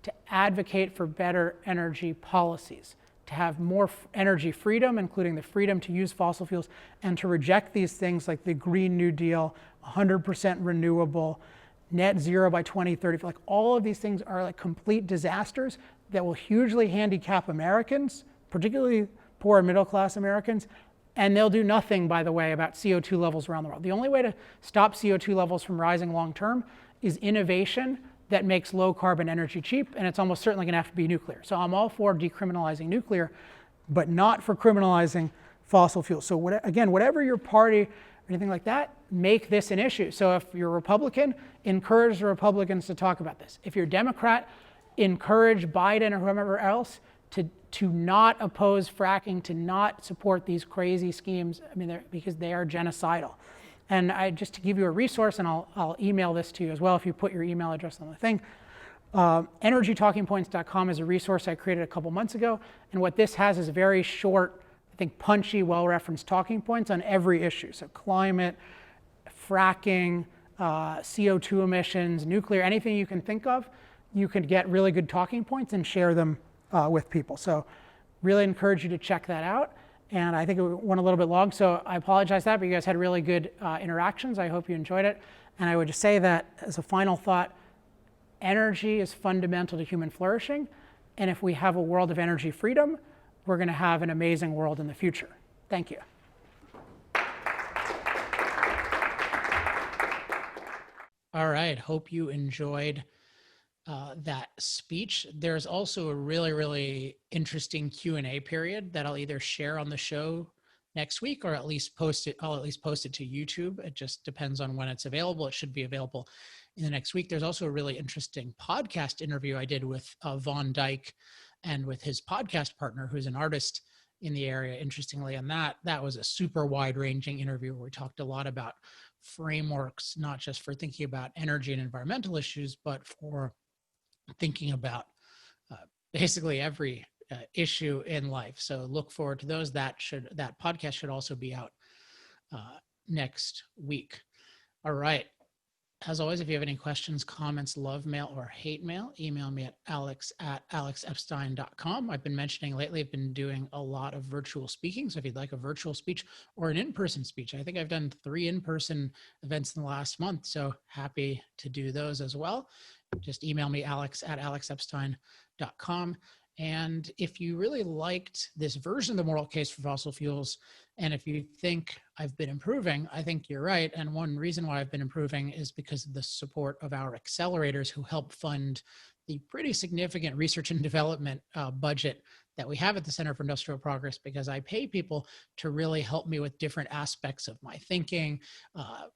to advocate for better energy policies, to have more energy freedom, including the freedom to use fossil fuels, and to reject these things like the Green New Deal, 100% renewable, net zero by 2030. Like, all of these things are like complete disasters that will hugely handicap Americans, particularly poor and middle class Americans, and they'll do nothing, by the way, about CO2 levels around the world. The only way to stop CO2 levels from rising long term is innovation that makes low carbon energy cheap, and it's almost certainly going to have to be nuclear. So I'm all for decriminalizing nuclear, but not for criminalizing fossil fuels. So again, whatever your party or anything like that, make this an issue. So if you're a Republican, encourage the Republicans to talk about this. If you're a Democrat, encourage Biden or whoever else to not oppose fracking, to not support these crazy schemes, because they are genocidal. And just to give you a resource, and I'll email this to you as well if you put your email address on the thing. EnergyTalkingPoints.com is a resource I created a couple months ago. And what this has is very short, I think punchy, well-referenced talking points on every issue. So climate, fracking, CO2 emissions, nuclear, anything you can think of, you could get really good talking points and share them with people. So really encourage you to check that out. And I think it went a little bit long, so I apologize for that, but you guys had really good interactions. I hope you enjoyed it. And I would just say that as a final thought, energy is fundamental to human flourishing. And if we have a world of energy freedom, we're going to have an amazing world in the future. Thank you. All right, hope you enjoyed that speech. There's also a really, really interesting Q&A period that I'll either share on the show next week or at least post it. I'll at least post it to YouTube. It just depends on when it's available. It should be available in the next week. There's also a really interesting podcast interview I did with Von Dyke and with his podcast partner, who's an artist in the area, interestingly. And that was a super wide-ranging interview where we talked a lot about frameworks, not just for thinking about energy and environmental issues, but for thinking about basically every issue in life. So look forward to those. That podcast should also be out next week. All right. As always, if you have any questions, comments, love mail, or hate mail, email me at alex@alexepstein.com. I've been mentioning lately, I've been doing a lot of virtual speaking. So if you'd like a virtual speech or an in-person speech, I think I've done 3 in-person events in the last month. So happy to do those as well. Just email me, alex@alexepstein.com. And if you really liked this version of the moral case for fossil fuels, and if you think I've been improving, I think you're right. And one reason why I've been improving is because of the support of our accelerators who help fund the pretty significant research and development budget that we have at the Center for Industrial Progress, because I pay people to really help me with different aspects of my thinking,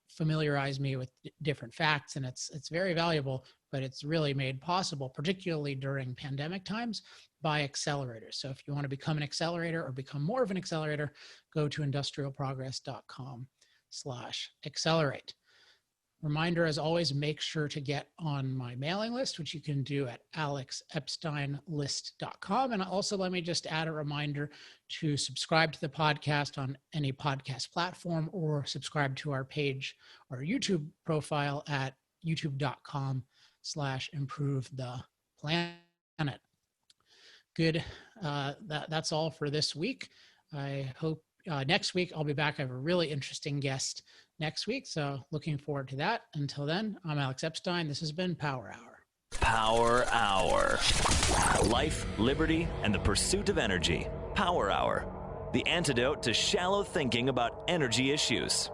familiarize me with different facts, and it's very valuable, but it's really made possible, particularly during pandemic times, by accelerators. So if you want to become an accelerator or become more of an accelerator, go to industrialprogress.com/accelerate. Reminder, as always, make sure to get on my mailing list, which you can do at alexepsteinlist.com. And also, let me just add a reminder to subscribe to the podcast on any podcast platform, or subscribe to our page, our YouTube profile at youtube.com/improvetheplanet. Good. That's all for this week. I hope next week I'll be back. I have a really interesting guest next week, so looking forward to that. Until then, I'm Alex Epstein. This has been Power Hour. Power Hour. Life, liberty, and the pursuit of energy. Power Hour. The antidote to shallow thinking about energy issues.